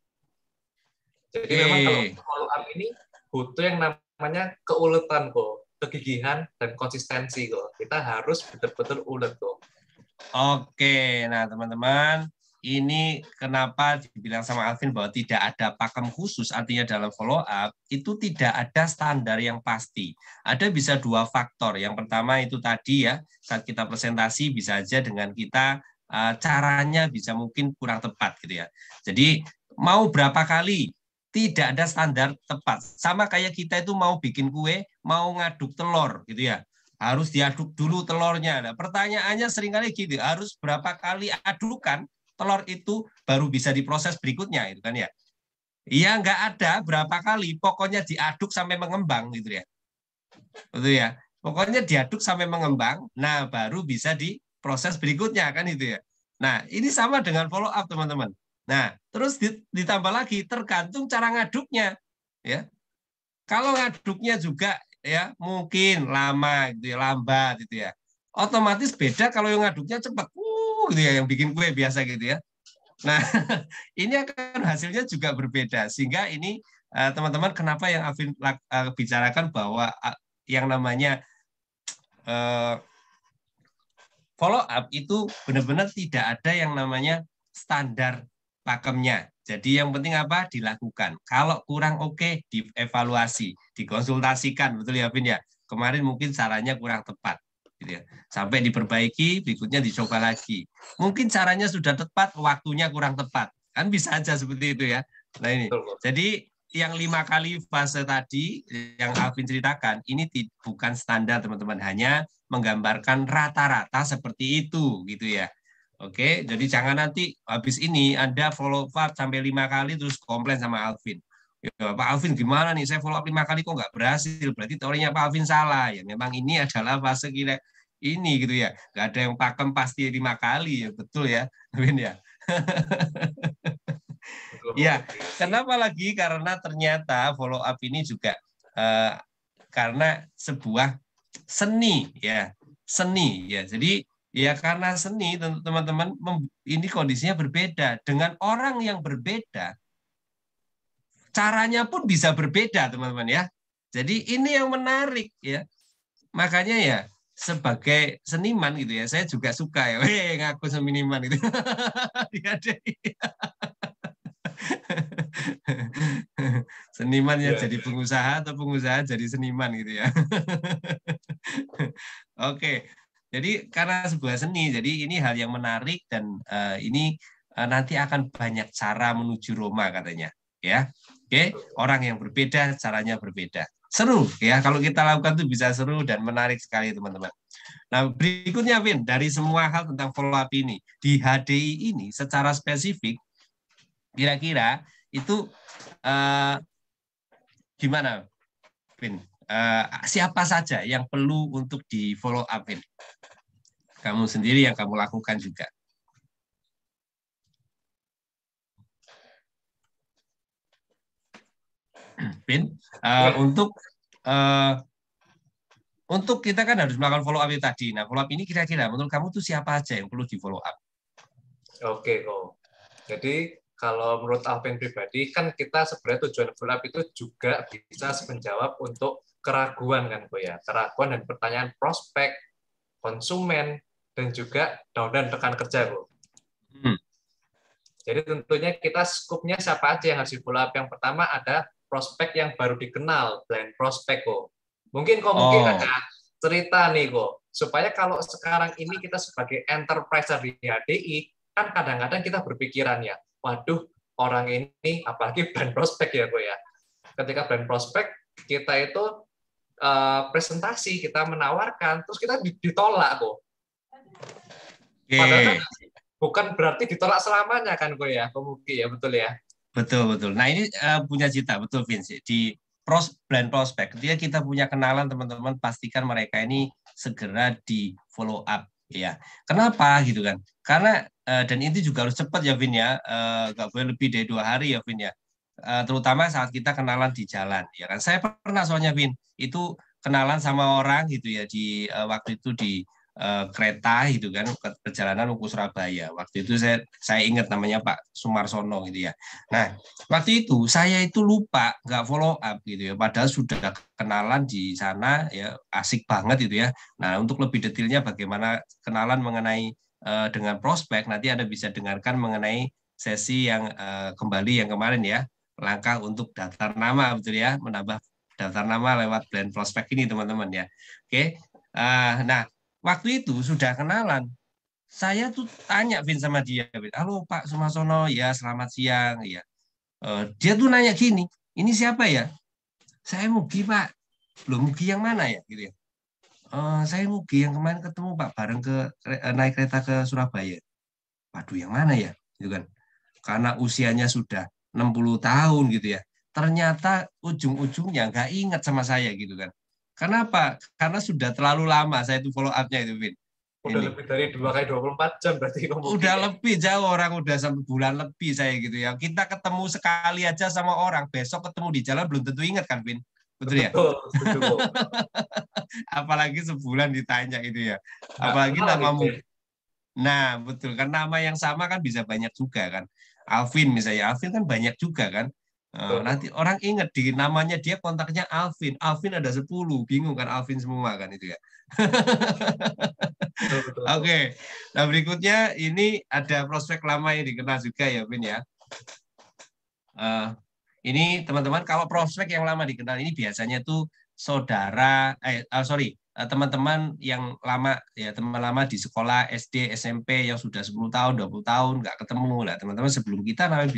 Jadi memang kalau Oke. follow up ini butuh yang namanya keuletan kok, kegigihan dan konsistensi kok. Kita harus betul-betul ulet kok. Oke, nah teman-teman, ini kenapa dibilang sama Alvin bahwa tidak ada pakem khusus, artinya dalam follow up itu tidak ada standar yang pasti. Ada bisa dua faktor. Yang pertama itu tadi ya, saat kita presentasi bisa aja dengan kita caranya bisa mungkin kurang tepat gitu ya. Jadi mau berapa kali tidak ada standar tepat. Sama kayak kita itu mau bikin kue, mau ngaduk telur gitu ya, harus diaduk dulu telurnya. Nah, pertanyaannya seringkali gitu, harus berapa kali adukan telur itu baru bisa diproses berikutnya, itu kan ya? Iya, nggak ada berapa kali, pokoknya diaduk sampai mengembang gitu ya. Betul ya. Pokoknya diaduk sampai mengembang, nah baru bisa diproses berikutnya kan itu ya. Nah, ini sama dengan follow up teman-teman. Nah, terus ditambah lagi tergantung cara ngaduknya ya. Kalau ngaduknya juga ya mungkin lama gitu ya, lambat gitu ya. Otomatis beda kalau yang ngaduknya cepat. gitu ya, yang bikin kue biasa gitu ya. Nah, ini akan hasilnya juga berbeda. Sehingga ini teman-teman kenapa yang Alvin bicarakan bahwa yang namanya follow up itu benar-benar tidak ada yang namanya standar pakemnya. Jadi yang penting apa? Dilakukan. Kalau kurang oke, dievaluasi, dikonsultasikan, betul ya, Vin ya. Kemarin mungkin caranya kurang tepat, gitu ya. Sampai diperbaiki, berikutnya dicoba lagi. Mungkin caranya sudah tepat, waktunya kurang tepat. Kan bisa aja seperti itu ya. Nah ini, jadi yang 5 kali fase tadi yang Alvin ceritakan, ini bukan standar teman-teman, hanya menggambarkan rata-rata seperti itu, gitu ya. Oke, jadi jangan nanti habis ini Anda follow up sampai 5 kali terus komplain sama Alvin. Ya, Pak Alvin gimana nih? Saya follow up 5 kali kok nggak berhasil. Berarti teorinya Pak Alvin salah. Ya memang ini adalah fase kira ini gitu ya. Nggak ada yang pakem pasti 5 kali ya, betul ya, Alvin ya. Ya, kenapa lagi? Karena ternyata follow up ini juga karena sebuah seni ya, seni ya. Jadi ya karena seni teman-teman ini kondisinya berbeda dengan orang yang berbeda. Caranya pun bisa berbeda teman-teman ya. Jadi ini yang menarik ya. Makanya ya sebagai seniman gitu ya, saya juga suka ya. Ngaku seniman gitu. Seniman yang jadi pengusaha atau pengusaha jadi seniman gitu ya. Oke. Jadi karena sebuah seni, jadi ini hal yang menarik dan ini nanti akan banyak cara menuju Roma katanya, ya. Oke, orang yang berbeda caranya berbeda. Seru ya, kalau kita lakukan itu bisa seru dan menarik sekali teman-teman. Nah berikutnya Vin, dari semua hal tentang follow up ini di HDI ini secara spesifik, kira-kira itu gimana, Vin? Siapa saja yang perlu untuk di follow up, Vin? Kamu sendiri yang kamu lakukan juga. Vin, untuk kita kan harus melakukan follow up tadi. Nah, follow up ini kira-kira menurut kamu tuh siapa aja yang perlu di follow up? Oke, kok. Jadi kalau menurut Alvin pribadi kan kita sebenarnya tujuan follow up itu juga bisa menjawab untuk keraguan kan, Ko ya. Keraguan dan pertanyaan prospek, konsumen, dan juga dan rekan kerja, Ko. Jadi tentunya kita skupnya siapa aja yang harus di follow up. Yang pertama ada prospek yang baru dikenal, blind prospek, Ko. Mungkin ada cerita nih, Ko. Supaya kalau sekarang ini kita sebagai enterprise di HDI, kan kadang-kadang kita berpikiran ya, waduh, orang ini apalagi brand prospek ya, Ko ya. Ketika brand prospek, kita itu presentasi, kita menawarkan, terus kita ditolak, Ko. Padahal kan bukan berarti ditolak selamanya kan, Ko ya, Komuki ya, betul ya? Betul. Nah ini punya cita, betul Vince. Di brand prospek, ketika kita punya kenalan teman-teman, pastikan mereka ini segera di follow up. Ya, kenapa gitu kan? Karena dan itu juga harus cepat ya, Vin ya. Nggak boleh lebih dari 2 hari ya, Vin ya. Terutama saat kita kenalan di jalan, ya kan? Saya pernah soalnya, Vin, itu kenalan sama orang gitu ya di waktu itu di kereta gitu kan, perjalanan ke Surabaya. Waktu itu saya ingat namanya Pak Sumarsono gitu ya. Nah, waktu itu saya itu lupa nggak follow up gitu ya. Padahal sudah kenalan di sana ya, asik banget gitu ya. Nah, untuk lebih detailnya bagaimana kenalan mengenai dengan prospek, nanti Anda bisa dengarkan mengenai sesi yang kembali yang kemarin ya, langkah untuk daftar nama betul ya, menambah daftar nama lewat brand prospek ini teman-teman ya. Oke. Nah, waktu itu sudah kenalan. Saya tuh tanya Vin sama dia, halo Pak Sumarsono, ya selamat siang, ya. Dia tuh nanya gini, ini siapa ya? Saya Mugi Pak. Belum Mugi yang mana ya? Gitu ya. Saya Mugi yang kemarin ketemu Pak bareng naik kereta ke Surabaya. Waduh yang mana ya? Gitu kan. Karena usianya sudah 60 tahun gitu ya. Ternyata ujung-ujungnya nggak ingat sama saya gitu kan. Kenapa? Karena sudah terlalu lama saya itu follow up-nya itu, Vin. Udah lebih dari 2 kali 24 jam berarti kamu. Udah lebih jauh, orang udah sampai bulan lebih saya gitu ya. Kita ketemu sekali aja sama orang, besok ketemu di jalan belum tentu ingat kan, Vin? Betul ya? Apalagi sebulan ditanya itu ya. Apalagi namamu. Nah, betul kan nama yang sama kan bisa banyak juga kan. Alvin misalnya, Alvin kan banyak juga kan. Nanti Betul, orang ingat di namanya dia kontaknya Alvin. Alvin ada 10, bingung kan Alvin semua kan itu ya. betul, betul, betul. Oke. Nah, berikutnya ini ada prospek lama yang dikenal juga ya, Vin ya. Eh, ini teman-teman kalau prospek yang lama dikenal ini biasanya tuh saudara sorry teman-teman yang lama ya teman lama di sekolah SD SMP yang sudah 10 tahun 20 tahun nggak ketemu lah teman-teman sebelum kita namanya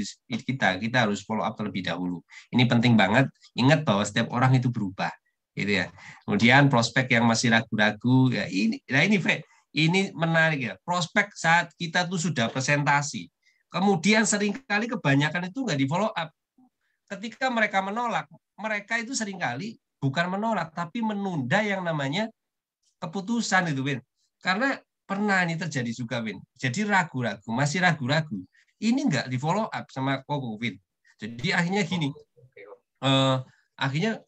kita harus follow up terlebih dahulu ini penting banget ingat bahwa setiap orang itu berubah gitu ya kemudian prospek yang masih ragu-ragu ya ini nah ini menarik ya prospek saat kita tuh sudah presentasi kemudian seringkali kebanyakan itu nggak di follow up ketika mereka menolak, mereka itu seringkali bukan menolak, tapi menunda yang namanya keputusan itu, Win. Karena pernah ini terjadi juga, Win. Jadi ragu-ragu, masih ragu-ragu. Ini nggak di follow up sama Koko, Win. Jadi akhirnya gini, akhirnya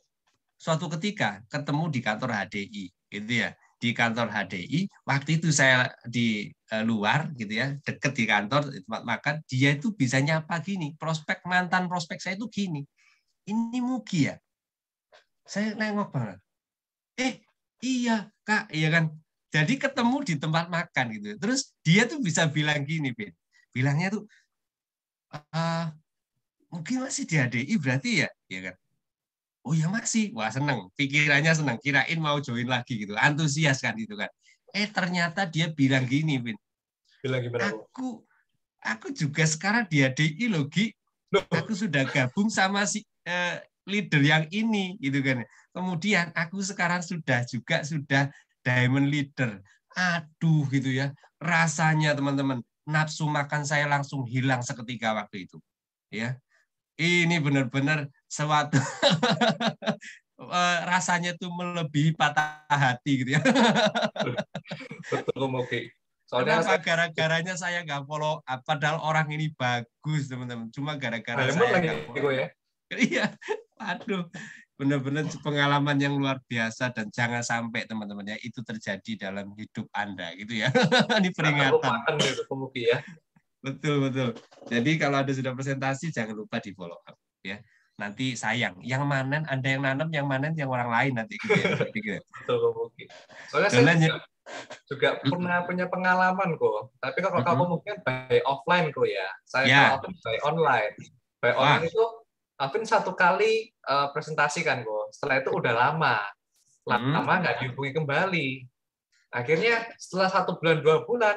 suatu ketika ketemu di kantor HDI, gitu ya. Di kantor HDI, waktu itu saya di luar, gitu ya, deket di kantor, di tempat makan, dia itu bisa nyapa gini, mantan prospek saya itu gini, ini Mugi ya? Saya nengok banget. Iya Kak, iya kan. Jadi ketemu di tempat makan gitu. Terus dia tuh bisa bilang gini, Ben. Bilangnya tuh, mungkin masih di HDI berarti ya, ya kan. Oh ya masih, wah seneng, pikirannya seneng, kirain mau join lagi gitu, antusias kan gitu kan. Ternyata dia bilang gini, Vin, Bilang gimana, Bu? aku juga sekarang di HDI loh, Gi. Loh, Aku sudah gabung sama si leader yang ini gitu kan. Kemudian aku sekarang sudah diamond leader. Aduh gitu ya. Rasanya teman-teman, nafsu makan saya langsung hilang seketika waktu itu. Ya. Ini benar-benar suatu rasanya tuh melebihi patah hati gitu ya. betul, Mugi. Soalnya Kenapa? saya Gara-garanya saya nggak follow up, padahal orang ini bagus teman-teman. Cuma gara-gara diamond saya lagi, nggak follow kok up. ya. Iya, aduh, benar-benar pengalaman yang luar biasa dan jangan sampai teman-teman ya itu terjadi dalam hidup Anda gitu ya. Ini Nggak peringatan. terlupakan gitu, Mugi ya. Betul, betul. Jadi kalau Anda sudah presentasi jangan lupa di follow up ya. Nanti sayang, yang manen Anda yang nanam, yang manen yang orang lain nanti gitu ya. Gitu. Betul, Mugi. Soalnya Dan saya lanjut. juga pernah punya pengalaman kok. Tapi kalau kamu mungkin by offline kok ya. Saya kalau Ya, Alvin by online. By online wah, itu Alvin satu kali presentasi kan kok. Setelah itu udah lama nggak dihubungi kembali. Akhirnya setelah 1 bulan 2 bulan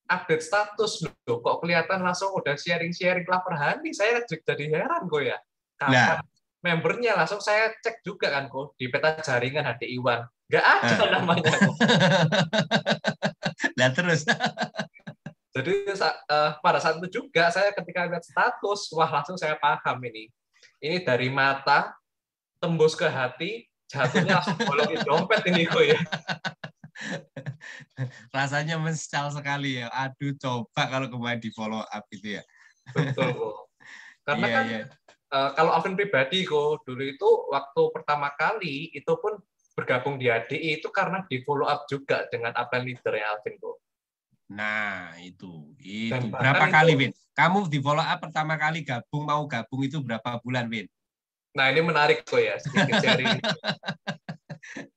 update status loh, kok kelihatan langsung udah sharing-sharing lah per hari. Saya jadi heran kok ya. lah, Kapan membernya langsung saya cek juga kan kok di peta jaringan HDI One. Nggak ada eh. namanya kok. Lah terus, Jadi pada saat itu juga saya ketika lihat status, wah langsung saya paham ini. Ini dari mata tembus ke hati, jatuhnya langsung bolongin dompet ini kok ya. rasanya mencal sekali ya. Aduh, coba kalau kemarin di follow up gitu ya. Betul kok. Karena Iya, kan iya. kalau Alvin pribadi kok dulu itu waktu pertama kali itu pun bergabung di ADI itu karena di follow up juga dengan apa leadernya Alvin kok. Nah, itu. Dan Berapa bahkan kali, itu, Win? Kamu di follow up pertama kali mau gabung itu berapa bulan, Win? nah ini menarik kok ya, sedikit sharing.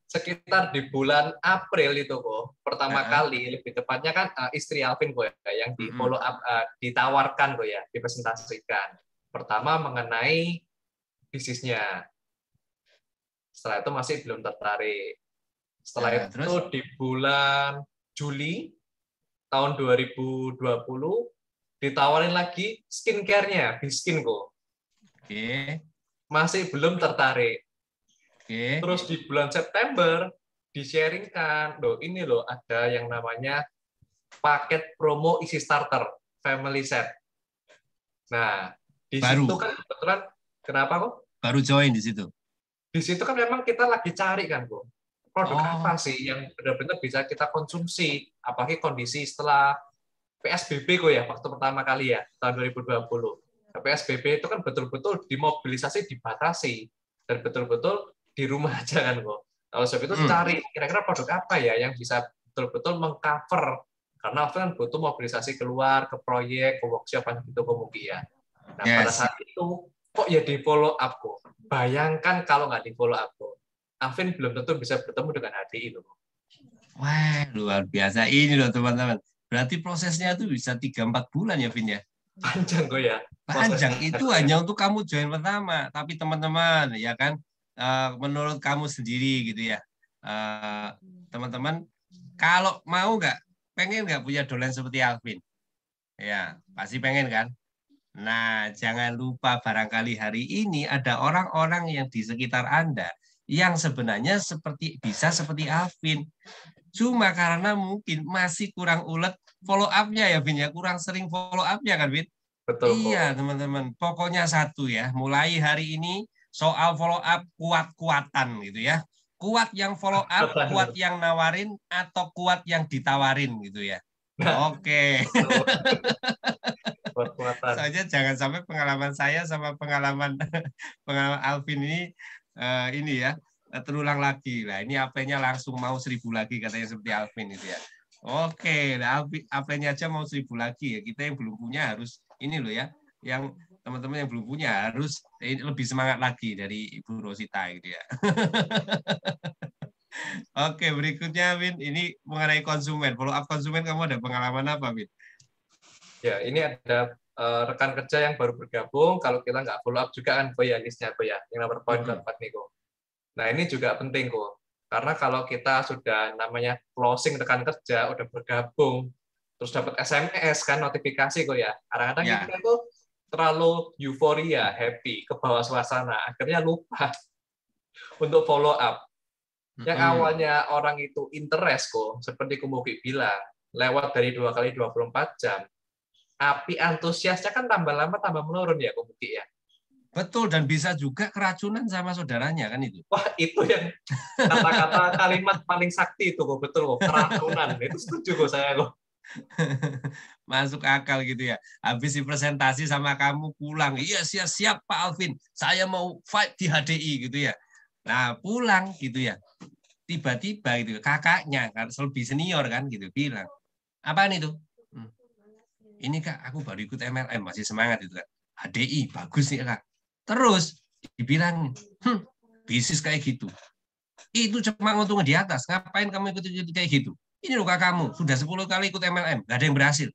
Sekitar di bulan April itu kok pertama Heeh. kali lebih tepatnya kan istri Alvin kok ya yang di Mm-mm. follow up ditawarkan kok ya dipresentasikan pertama mengenai bisnisnya setelah itu masih belum tertarik setelah itu Terus? di bulan Juli tahun 2020 ditawarin lagi skincare-nya Biskin kok Oke. masih belum tertarik. Oke. Terus di bulan September di-sharingkan, loh ini loh ada yang namanya paket promo isi starter family set. Nah, di situ Baru. kan kebetulan kenapa kok? Baru join di situ. Di situ kan memang kita lagi cari kan kok. Produk apa Oh. sih yang benar-benar bisa kita konsumsi apalagi kondisi setelah PSBB kok ya waktu pertama kali ya tahun 2020. PSBB itu kan betul-betul dimobilisasi dibatasi dan betul-betul di rumah aja kan kok. Kalau sebab itu Mm. cari kira-kira produk apa ya yang bisa betul-betul mengcover Karena Alvin kan butuh mobilisasi keluar ke proyek, ke workshop gitu ya. Nah, pada Yes. saat itu kok ya di follow up kok. Bayangkan kalau nggak di follow up kok. Alvin belum tentu bisa bertemu dengan HDI itu. Wah, luar biasa ini loh teman-teman. Berarti prosesnya itu bisa 3-4 bulan ya, Vin ya? Panjang kok ya. Panjang. Itu hanya untuk kamu join pertama. Tapi teman-teman, ya kan, menurut kamu sendiri gitu ya. Teman-teman, kalau mau pengen nggak punya dolen seperti Alvin? Ya, pasti pengen kan? Nah, jangan lupa barangkali hari ini ada orang-orang yang di sekitar Anda yang sebenarnya bisa seperti Alvin. Cuma karena mungkin masih kurang ulet follow up-nya ya, Vin ya. Kurang sering follow up-nya kan, Vin? Betul Iya, kok. teman-teman. Pokoknya satu ya, mulai hari ini soal follow up kuat-kuatan gitu ya. Kuat yang follow up, kuat yang nawarin, atau kuat yang ditawarin gitu ya. Nah, Oke. kuat-kuatan. Soalnya jangan sampai pengalaman saya sama pengalaman pengalaman Alvin ini ya terulang lagi. Lah ini AP-nya langsung mau 1.000 lagi katanya seperti Alvin itu ya. Oke, nah AP-nya aja mau 1.000 lagi ya. Kita yang belum punya harus ini loh ya. Yang teman-teman yang belum punya harus lebih semangat lagi dari Ibu Rosita gitu ya. Oke, berikutnya Win, ini mengenai konsumen. Follow up konsumen, kamu ada pengalaman apa, Win? Ya, ini ada rekan kerja yang baru bergabung. Kalau kita nggak follow up juga kan, ya listnya ya, yang nomor poin keempat nih kok. Nah, ini juga penting kok. Karena kalau kita sudah namanya closing rekan kerja, udah bergabung, terus dapat SMS kan notifikasi kok ya. Kadang-kadang Ya. kita tuh terlalu euforia, happy, ke bawah suasana, akhirnya lupa untuk follow up. Yang awalnya orang itu interest kok, seperti Kumuki bilang, lewat dari 2 kali 24 jam, api antusiasnya kan tambah lama tambah menurun ya Kumuki ya. Betul, dan bisa juga keracunan sama saudaranya kan itu. Wah, itu yang kata-kata kalimat paling sakti itu kok, betul kok, keracunan. Itu setuju kok saya kok. Masuk akal gitu ya. Habis presentasi sama kamu pulang, iya siap Pak Alvin, saya mau fight di HDI gitu ya. Nah pulang gitu ya, tiba-tiba gitu kakaknya kan lebih senior kan gitu bilang, apaan itu? Ini Kak, aku baru ikut MLM, masih semangat itu Kak. HDI bagus nih Kak. Terus dibilang, bisnis kayak gitu. Itu cuma untung di atas. Ngapain kamu ikut kayak gitu? Ini loh kamu, sudah 10 kali ikut MLM, gak ada yang berhasil.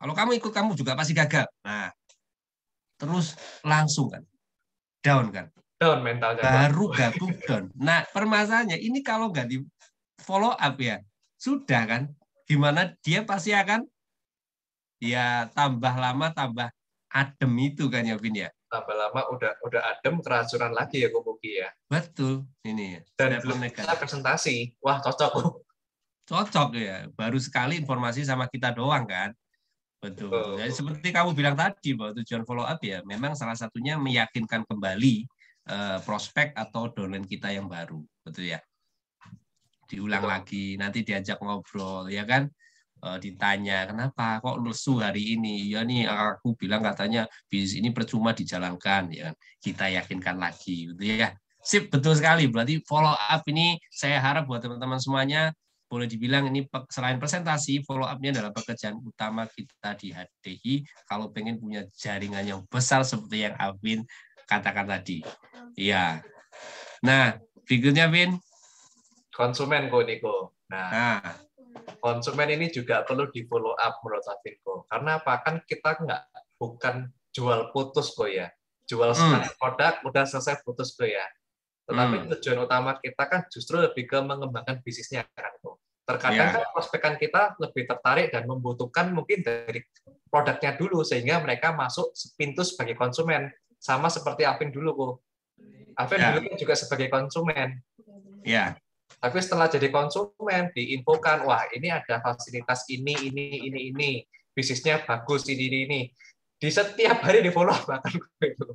Kalau kamu ikut, kamu juga pasti gagal. Nah, terus langsung kan, down kan. Down mentalnya. Baru gabung down. Nah, permasalahannya ini kalau nggak di follow up ya, sudah kan, gimana dia pasti akan ya tambah lama tambah adem itu kan ya, Vin ya. Tambah lama udah adem, keracunan lagi ya Kumuki ya. Betul, ini ya. Dan belum bisa presentasi. Wah, cocok. Cocok ya, baru sekali informasi sama kita doang kan. Betul. Jadi seperti kamu bilang tadi bahwa tujuan follow up ya memang salah satunya meyakinkan kembali prospek atau downline kita yang baru, betul ya. Diulang lagi, nanti diajak ngobrol ya kan. Ditanya kenapa kok lesu hari ini, ya nih aku bilang katanya bisnis ini percuma dijalankan ya, kita yakinkan lagi gitu ya. Sip, betul sekali. Berarti follow up ini saya harap buat teman-teman semuanya boleh dibilang ini selain presentasi, follow up-nya adalah pekerjaan utama kita di HDI kalau pengen punya jaringan yang besar seperti yang Alvin katakan tadi. Iya. Nah, berikutnya Vin. Konsumen kok Niko. Nah, konsumen ini juga perlu di follow up menurut Alvin kok. Karena apa? Kan kita bukan jual putus kok ya. Jual sekali produk udah selesai putus kok ya. Tetapi tujuan utama kita kan justru lebih ke mengembangkan bisnisnya kan kok. Terkadang kan prospekan kita lebih tertarik dan membutuhkan mungkin dari produknya dulu sehingga mereka masuk pintu sebagai konsumen. Sama seperti Alvin dulu kok. Alvin dulu kan juga sebagai konsumen. Ya. Tapi setelah jadi konsumen, diinfokan, wah ini ada fasilitas ini. Bisnisnya bagus, ini. Di setiap hari di follow up bahkan itu.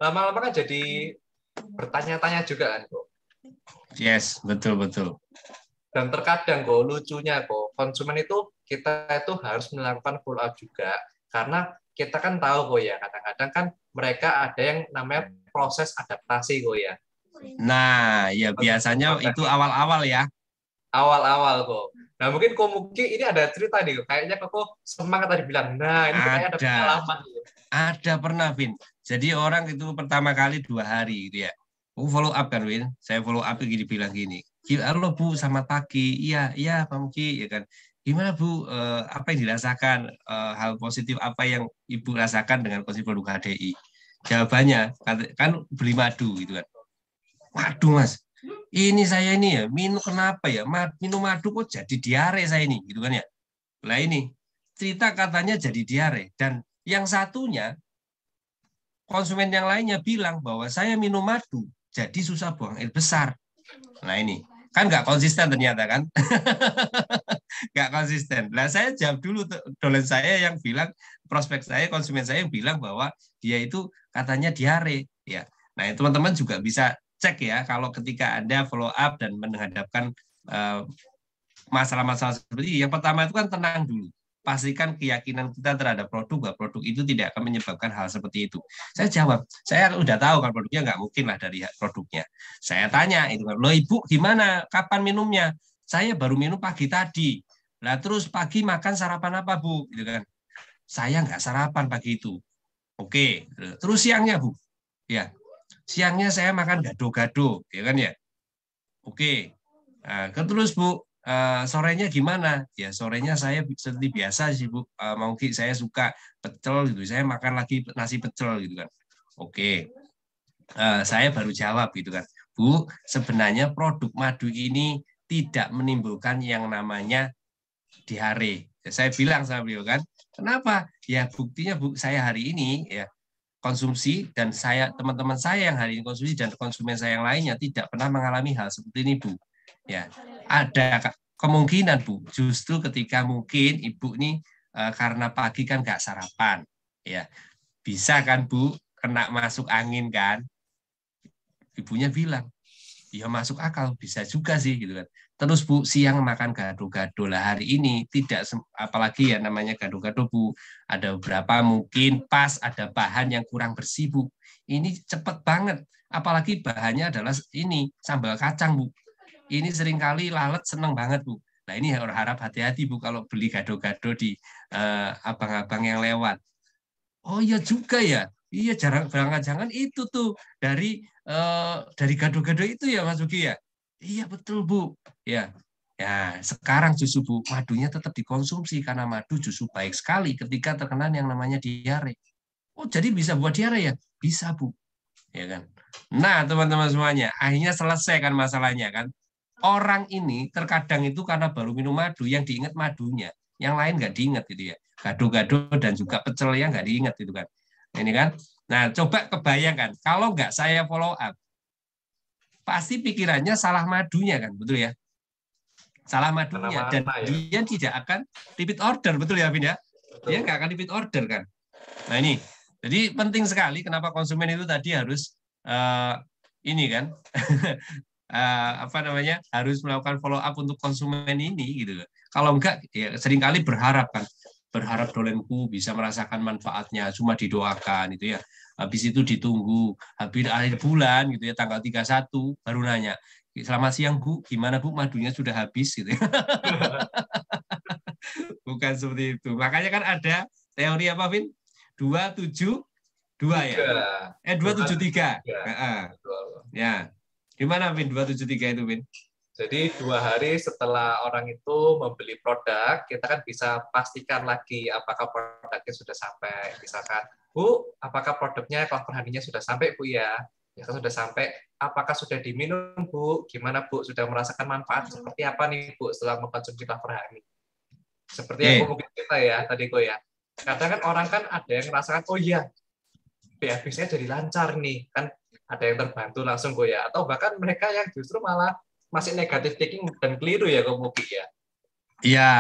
Lama-lama kan jadi bertanya-tanya juga kan kok. Yes, betul. Dan terkadang kok lucunya kok konsumen itu kita itu harus melakukan follow up juga karena kita kan tahu kok ya kadang-kadang kan mereka ada yang namanya proses adaptasi kok ya. Nah, ya biasanya itu awal-awal ya. Awal-awal kok. Nah, mungkin Komuki ini ada cerita nih, kayaknya kok semangat tadi bilang, nah ini kayak ada pengalaman. Ada pernah, Vin. Jadi orang itu pertama kali 2 hari gitu ya. Follow up kan, Win. Saya follow up gini bilang gini. Halo Bu, selamat pagi. Iya, iya Pak Muki, ya kan. Gimana Bu, apa yang dirasakan, hal positif apa yang Ibu rasakan dengan konsumsi produk HDI? Jawabannya kan beli madu gitu kan. Waduh Mas, ini saya ini ya minum kenapa ya? Minum madu kok jadi diare saya ini gitu kan ya. Lah ini cerita katanya jadi diare dan yang satunya konsumen yang lainnya bilang bahwa saya minum madu jadi susah buang air besar. Nah ini kan nggak konsisten ternyata kan. Nggak konsisten. Nah saya jawab dulu dolen saya yang bilang, prospek saya, konsumen saya yang bilang bahwa dia itu katanya diare. Ya. Nah teman-teman juga bisa cek ya kalau ketika Anda follow up dan menghadapkan masalah-masalah seperti ini. Yang pertama itu kan tenang dulu. Pastikan keyakinan kita terhadap produk, bahwa produk itu tidak akan menyebabkan hal seperti itu. Saya jawab, saya udah tahu kan produknya nggak mungkin lah dari produknya. Saya tanya, itu kan, loh Ibu gimana, kapan minumnya? Saya baru minum pagi tadi. Nah terus pagi makan sarapan apa Bu? Gitu kan. Saya nggak sarapan pagi itu. Oke, terus siangnya Bu? Ya, siangnya saya makan gado-gado, ya kan ya? Oke, nah, terus Bu, sorenya gimana? Ya sorenya saya seperti biasa sih Bu, mungkin saya suka pecel gitu, saya makan lagi nasi pecel gitu kan. Oke, saya baru jawab gitu kan, Bu, sebenarnya produk madu ini tidak menimbulkan yang namanya diare. Ya, saya bilang sama beliau kan, kenapa? Ya buktinya Bu, saya hari ini ya konsumsi dan saya teman-teman saya yang hari ini konsumsi dan konsumen saya yang lainnya tidak pernah mengalami hal seperti ini Bu. Ya, ada kemungkinan Bu, justru ketika mungkin Ibu ini karena pagi kan nggak sarapan, ya bisa kan Bu kena masuk angin kan? Ibunya bilang, ya masuk akal, bisa juga sih gitu kan. Terus Bu siang makan gado-gado lah hari ini tidak apalagi ya namanya gado-gado Bu, ada beberapa mungkin pas ada bahan yang kurang bersih Bu. Ini cepet banget, apalagi bahannya adalah ini sambal kacang Bu. Ini seringkali lalat seneng banget Bu. Nah ini harap hati-hati Bu kalau beli gado-gado di abang-abang yang lewat. Oh iya juga ya. Iya jarang jangan itu tuh dari gado-gado itu ya Mas Ugi ya. Iya betul Bu. Ya. Ya, sekarang justru Bu, madunya tetap dikonsumsi karena madu justru baik sekali ketika terkena yang namanya diare. Oh, jadi bisa buat diare ya? Bisa Bu. Ya kan. Nah, teman-teman semuanya, akhirnya selesai kan masalahnya kan. Orang ini terkadang itu karena baru minum madu yang diingat madunya, yang lain nggak diingat gitu ya. Gado-gado dan juga pecel yang nggak diingat itu kan. Ini kan. Nah, coba kebayangkan kalau nggak saya follow up, pasti pikirannya salah madunya kan, betul ya? Salah madunya dan dia tidak akan repeat order, betul ya, Vin ya? Dia nggak akan repeat order kan. Nah ini, jadi penting sekali kenapa konsumen itu tadi harus ini kan, apa namanya, harus melakukan follow up untuk konsumen ini gitu. Kalau enggak, ya seringkali berharap kan, berharap dolenku bisa merasakan manfaatnya, cuma didoakan itu ya. Habis itu ditunggu habis akhir bulan gitu ya tanggal 31 baru nanya, selamat siang Bu, gimana Bu madunya sudah habis gitu. Bukan seperti itu. Makanya kan ada teori apa Vin? 272 ya. 273. Ya. Gimana Vin 273 itu Vin? Jadi 2 hari setelah orang itu membeli produk, kita kan bisa pastikan lagi apakah produknya sudah sampai. Misalkan, Bu, apakah produknya Clover Honey-nya sudah sampai Bu ya? Ya kan sudah sampai. Apakah sudah diminum Bu? Gimana Bu? Sudah merasakan manfaat seperti apa nih Bu setelah mengkonsumsi Clover Honey? Seperti yang aku mungkin kita ya tadi kok ya. Kadang kan orang kan ada yang merasakan, oh iya, BAB-nya jadi lancar nih kan, ada yang terbantu langsung kok ya. Atau bahkan mereka yang justru malah masih negatif thinking dan keliru ya mungkin ya. Iya.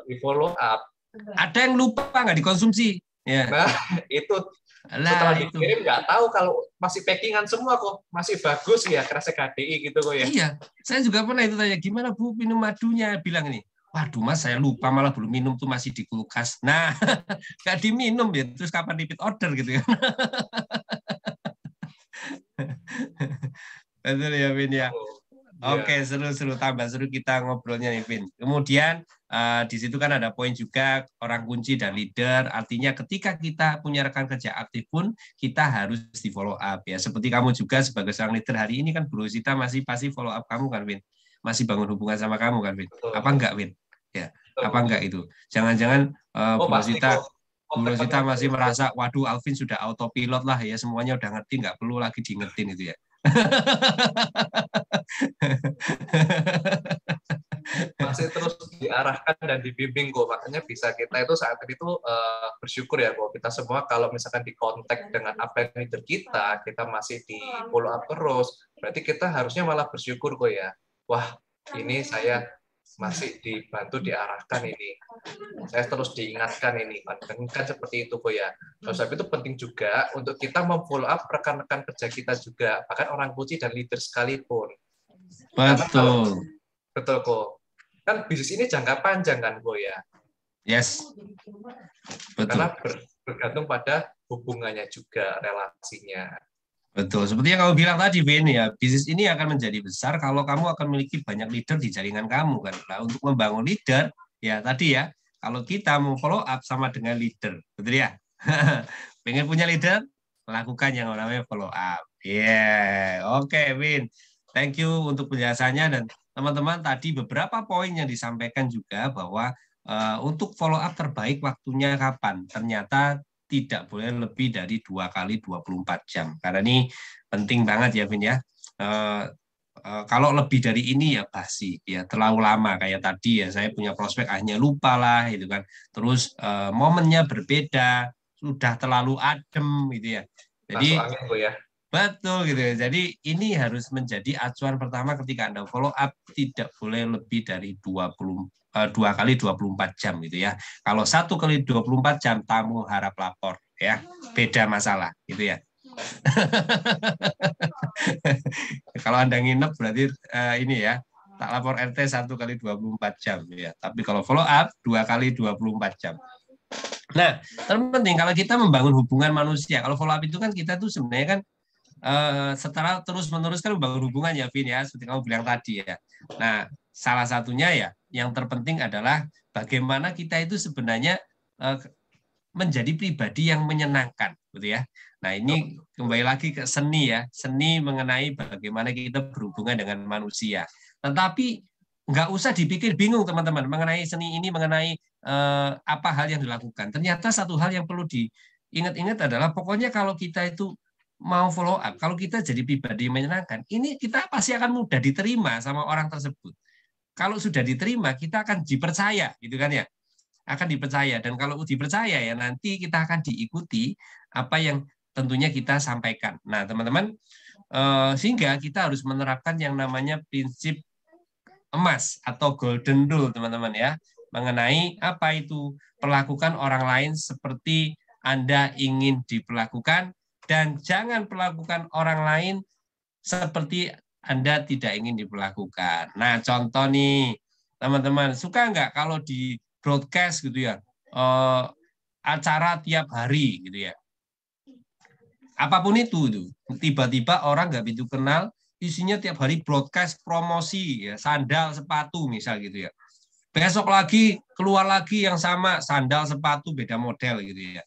Di follow up. Ada yang lupa nggak dikonsumsi. Ya. Nah itu setelah dikirim nggak tahu kalau masih packingan semua kok masih bagus ya kresek HDI gitu kok ya. Iya, saya juga pernah itu tanya gimana Bu minum madunya, bilang ini. Waduh Mas, saya lupa malah belum minum tuh masih di kulkas. Nah, nggak diminum ya, terus kapan repeat order gitu ya. Betul ya Vin ya. Oke, seru-seru, tambah seru kita ngobrolnya nih, Vin. Kemudian di situ kan ada poin juga orang kunci dan leader. Artinya ketika kita punya rekan kerja aktif pun kita harus di follow up ya. Seperti kamu juga sebagai seorang leader hari ini kan Bu Rosita masih pasti follow up kamu kan, Vin. Masih bangun hubungan sama kamu kan, Vin. Apa enggak, Vin? Ya, apa enggak itu? Jangan-jangan Oh, Bu pasti Rosita kok. Bu Rosita Kontak-kontak masih terus. merasa, waduh Alvin sudah autopilot lah ya, semuanya udah ngerti, nggak perlu lagi diingetin itu ya. Masih terus diarahkan dan dibimbing kok. Makanya bisa kita itu saat ini tuh bersyukur ya kok. Kita semua kalau misalkan di kontak dengan apa yang leader kita masih di follow up terus. Berarti kita harusnya malah bersyukur kok ya. Wah, ini saya masih dibantu diarahkan ini. Saya terus diingatkan ini. Kan seperti itu kok ya. Terus tapi itu penting juga untuk kita memfollow up rekan-rekan kerja kita juga, bahkan orang kunci dan leader sekalipun. Karena kalau Betul. betul kok. Kan bisnis ini jangka panjang kan kok ya. Yes. Karena Betul. bergantung pada hubungannya juga, relasinya. Betul. Seperti yang kamu bilang tadi, Ben, ya, bisnis ini akan menjadi besar kalau kamu akan memiliki banyak leader di jaringan kamu kan. Nah, untuk membangun leader, ya tadi ya, kalau kita mau follow up sama dengan leader, betul ya? Pengen punya leader, lakukan yang namanya follow up. Yeah, oke, Win. Thank you untuk penjelasannya dan teman-teman tadi beberapa poin yang disampaikan juga bahwa untuk follow up terbaik waktunya kapan? Ternyata tidak boleh lebih dari 2 kali 24 jam. Karena ini penting banget ya, Vin ya. Kalau lebih dari ini ya basi, ya terlalu lama kayak tadi ya saya punya prospek akhirnya lupa lah gitu kan. Terus momennya berbeda, sudah terlalu adem gitu ya. Masuk Jadi angin kok ya. betul gitu ya. Jadi ini harus menjadi acuan pertama ketika Anda follow up tidak boleh lebih dari 2 kali 24 jam gitu ya. Kalau 1 kali 24 jam tamu harap lapor ya. Beda masalah gitu ya. Kalau Anda nginep berarti ini ya, tak lapor RT 1 kali 24 jam ya. Tapi kalau follow up 2 kali 24 jam. Nah, terpenting kalau kita membangun hubungan manusia, kalau follow up itu kan kita tuh sebenarnya kan setelah terus-menerus kan membangun hubungan ya, Vin ya, seperti kamu bilang tadi ya. Nah, salah satunya ya, yang terpenting adalah bagaimana kita itu sebenarnya menjadi pribadi yang menyenangkan, gitu ya. Nah, ini kembali lagi ke seni ya, seni mengenai bagaimana kita berhubungan dengan manusia. Tetapi nggak usah dipikir bingung teman-teman mengenai seni ini, mengenai apa hal yang dilakukan. Ternyata satu hal yang perlu diingat-ingat adalah pokoknya kalau kita itu mau follow up, kalau kita jadi pribadi yang menyenangkan, ini kita pasti akan mudah diterima sama orang tersebut. Kalau sudah diterima, kita akan dipercaya, gitu kan ya? Akan dipercaya dan kalau dipercaya ya nanti kita akan diikuti apa yang tentunya kita sampaikan. Nah, teman-teman, sehingga kita harus menerapkan yang namanya prinsip emas atau golden rule, teman-teman ya, mengenai apa itu perlakukan orang lain seperti Anda ingin diperlakukan dan jangan perlakukan orang lain seperti Anda tidak ingin diperlakukan. Nah, contoh nih, teman-teman, suka nggak kalau di broadcast gitu ya, acara tiap hari gitu ya. Apapun itu, tiba-tiba orang nggak begitu kenal, isinya tiap hari broadcast promosi, ya, sandal, sepatu misal gitu ya. Besok lagi keluar lagi yang sama, sandal, sepatu beda model gitu ya.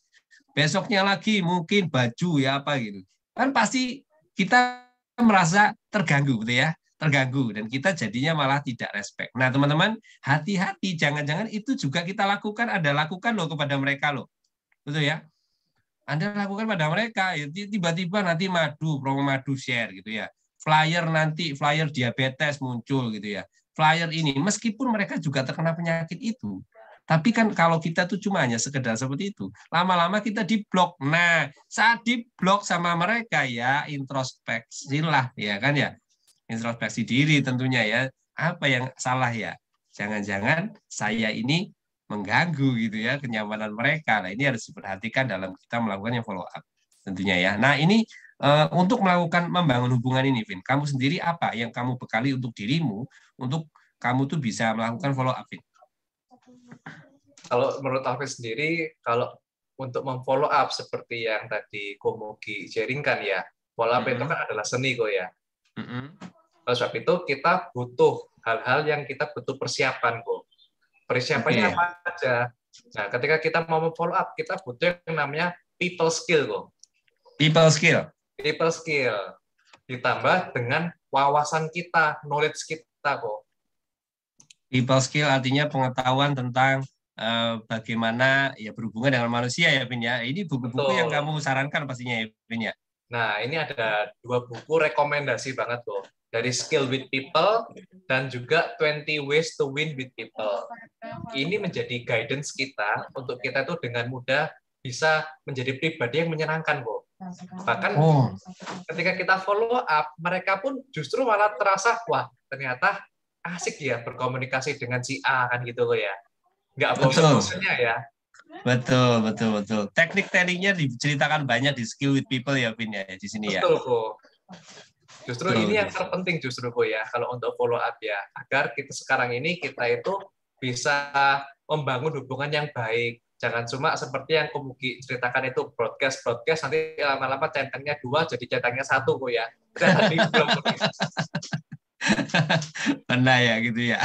Besoknya lagi mungkin baju ya apa gitu. Kan pasti kita merasa terganggu gitu ya, terganggu dan kita jadinya malah tidak respect. Nah, teman-teman, hati-hati jangan-jangan itu juga kita lakukan, Anda lakukan loh kepada mereka loh. Betul ya? Anda lakukan pada mereka, ya, tiba-tiba nanti promo madu share gitu ya. Flyer nanti, flyer diabetes muncul gitu ya. Flyer ini, meskipun mereka juga terkena penyakit itu, tapi kan kalau kita tuh cuma hanya sekedar seperti itu, lama-lama kita diblok. Nah, saat diblok sama mereka ya introspeksi lah, ya kan ya. Introspeksi diri tentunya ya. Apa yang salah ya? Jangan-jangan saya ini mengganggu gitu ya kenyamanan mereka. Nah, ini harus diperhatikan dalam kita melakukan yang follow up tentunya ya. Nah, ini untuk melakukan membangun hubungan ini, Vin, kamu sendiri apa yang kamu bekali untuk dirimu untuk kamu tuh bisa melakukan follow up, Vin? Kalau menurut Alvin sendiri, kalau untuk memfollow up seperti yang tadi Komugi sharingkan ya, follow up itu kan adalah seni kok ya. Oleh sebab itu kita butuh hal-hal yang kita butuh persiapan kok. Persiapannya Oke. apa aja? Nah, ketika kita mau follow up, kita butuh yang namanya people skill kok. People skill. People skill ditambah dengan wawasan kita, knowledge kita kok. People skill artinya pengetahuan tentang bagaimana ya berhubungan dengan manusia ya, Vin ya. Ini buku-buku yang Betul. kamu sarankan pastinya ya, Vin ya. Nah, ini ada 2 buku rekomendasi banget loh. Dari Skill with People dan juga 20 Ways to Win with People. Ini menjadi guidance kita untuk kita itu dengan mudah bisa menjadi pribadi yang menyenangkan kok. Bahkan ketika kita follow up, mereka pun justru malah terasa, wah ternyata asik ya berkomunikasi dengan si A kan gitu loh ya. Nggak bosan-bosannya ya. Betul. Teknik-tekniknya diceritakan banyak di Skill with People ya, Vin ya, di sini ya. Betul kok. Justru ini yang terpenting justru kok ya, kalau untuk follow up ya, agar kita sekarang ini kita itu bisa membangun hubungan yang baik. Jangan cuma seperti yang Komugi ceritakan itu broadcast nanti lama-lama centangnya 2 jadi centangnya 1 kok ya. Benar ya gitu ya.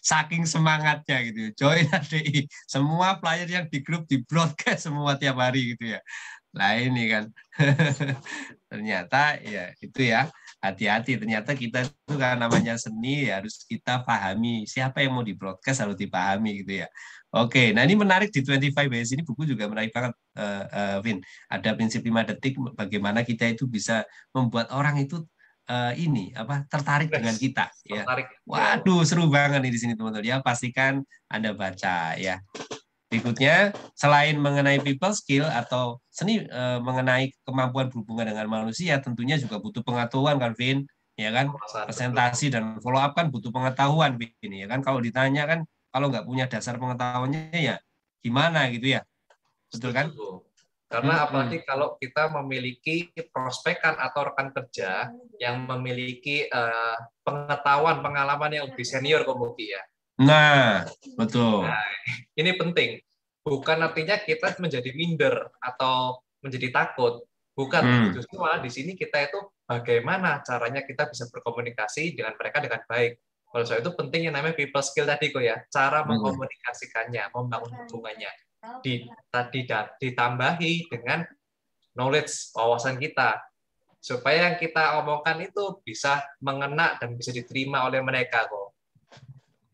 Saking semangatnya gitu. Join ADI. Semua player yang di grup di broadcast semua tiap hari gitu ya. Nah ini kan. Ternyata ya itu ya. Hati-hati, ternyata kita itu kan namanya seni ya, harus kita pahami siapa yang mau di broadcast, harus dipahami gitu ya. Oke, nah ini menarik di 25 Ways ini buku juga menarik banget, Vin. Ada prinsip 5 detik bagaimana kita itu bisa membuat orang itu ini apa tertarik dengan kita ya. Waduh, seru banget nih di sini teman-teman ya. Pastikan Anda baca ya. Berikutnya, selain mengenai people skill atau seni mengenai kemampuan berhubungan dengan manusia, tentunya juga butuh pengetahuan kan, Vin, ya kan? Presentasi dan follow up kan butuh pengetahuan, Vin, ya kan? Kalau ditanya kan, kalau nggak punya dasar pengetahuannya ya gimana gitu ya, betul kan? Karena apalagi kalau kita memiliki prospekan atau rekan kerja yang memiliki pengetahuan, pengalaman yang lebih senior kemudian ya. Nah, betul. Nah, ini penting. Bukan artinya kita menjadi minder atau menjadi takut. Bukan. Justru malah di sini kita itu bagaimana caranya kita bisa berkomunikasi dengan mereka dengan baik. Kalau soal itu penting yang namanya people skill tadi kok ya. Cara mengkomunikasikannya, membangun hubungannya. Ditambahi dengan knowledge, wawasan kita. Supaya yang kita omongkan itu bisa mengena dan bisa diterima oleh mereka kok.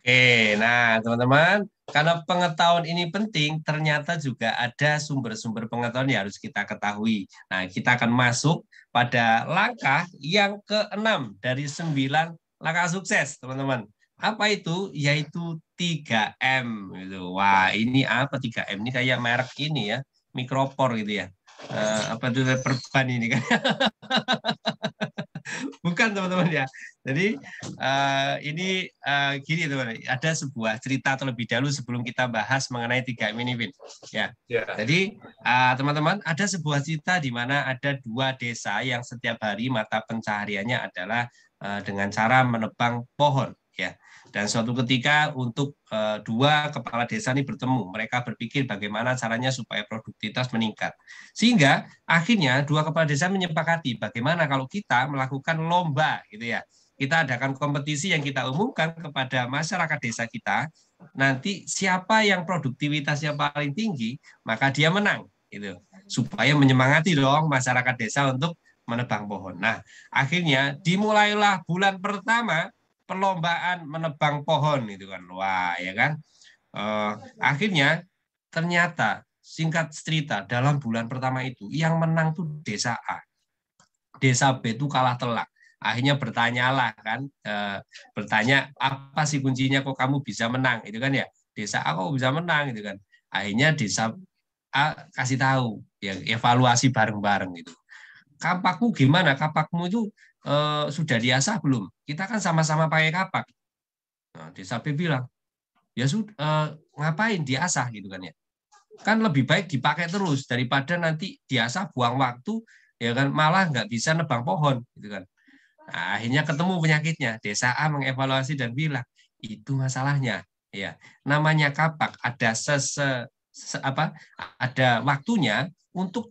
Oke, nah teman-teman, karena pengetahuan ini penting, ternyata juga ada sumber-sumber pengetahuan yang harus kita ketahui. Nah, kita akan masuk pada langkah yang ke-6 dari 9 langkah sukses, teman-teman. Apa itu? Yaitu 3M. Gitu. Wah, ini apa 3M? Ini kayak merek ini ya, Micropore gitu ya. Apa itu perban ini kan? Bukan teman-teman ya. Jadi ini gini teman-teman, ada sebuah cerita terlebih dahulu sebelum kita bahas mengenai 3M ini, Vin. Ya. Jadi teman-teman, ada sebuah cerita di mana ada 2 desa yang setiap hari mata pencahariannya adalah dengan cara menebang pohon, ya. Dan suatu ketika untuk 2 kepala desa ini bertemu, mereka berpikir bagaimana caranya supaya produktivitas meningkat. Sehingga akhirnya 2 kepala desa menyepakati bagaimana kalau kita melakukan lomba gitu ya. Kita adakan kompetisi yang kita umumkan kepada masyarakat desa kita. Nanti siapa yang produktivitasnya paling tinggi, maka dia menang gitu. Supaya menyemangati dong masyarakat desa untuk menebang pohon. Nah, akhirnya dimulailah bulan pertama perlombaan menebang pohon itu kan. Wah, ya kan? Akhirnya ternyata singkat cerita dalam bulan pertama itu yang menang tuh desa A. Desa B itu kalah telak. Akhirnya bertanyalah kan, bertanya apa sih kuncinya kok kamu bisa menang itu kan ya. Desa A kok bisa menang itu kan. Akhirnya desa A kasih tahu ya, evaluasi bareng-bareng itu. Kapakmu gimana? Kapakmu itu sudah diasah belum? Kita kan sama-sama pakai kapak. Nah, desa B bilang, ya sudah, ngapain diasah gitu kan ya. Kan lebih baik dipakai terus daripada nanti diasah buang waktu ya kan, malah nggak bisa nebang pohon gitu kan. Nah, akhirnya ketemu penyakitnya. Desa A mengevaluasi dan bilang, itu masalahnya ya. Namanya kapak ada ada waktunya untuk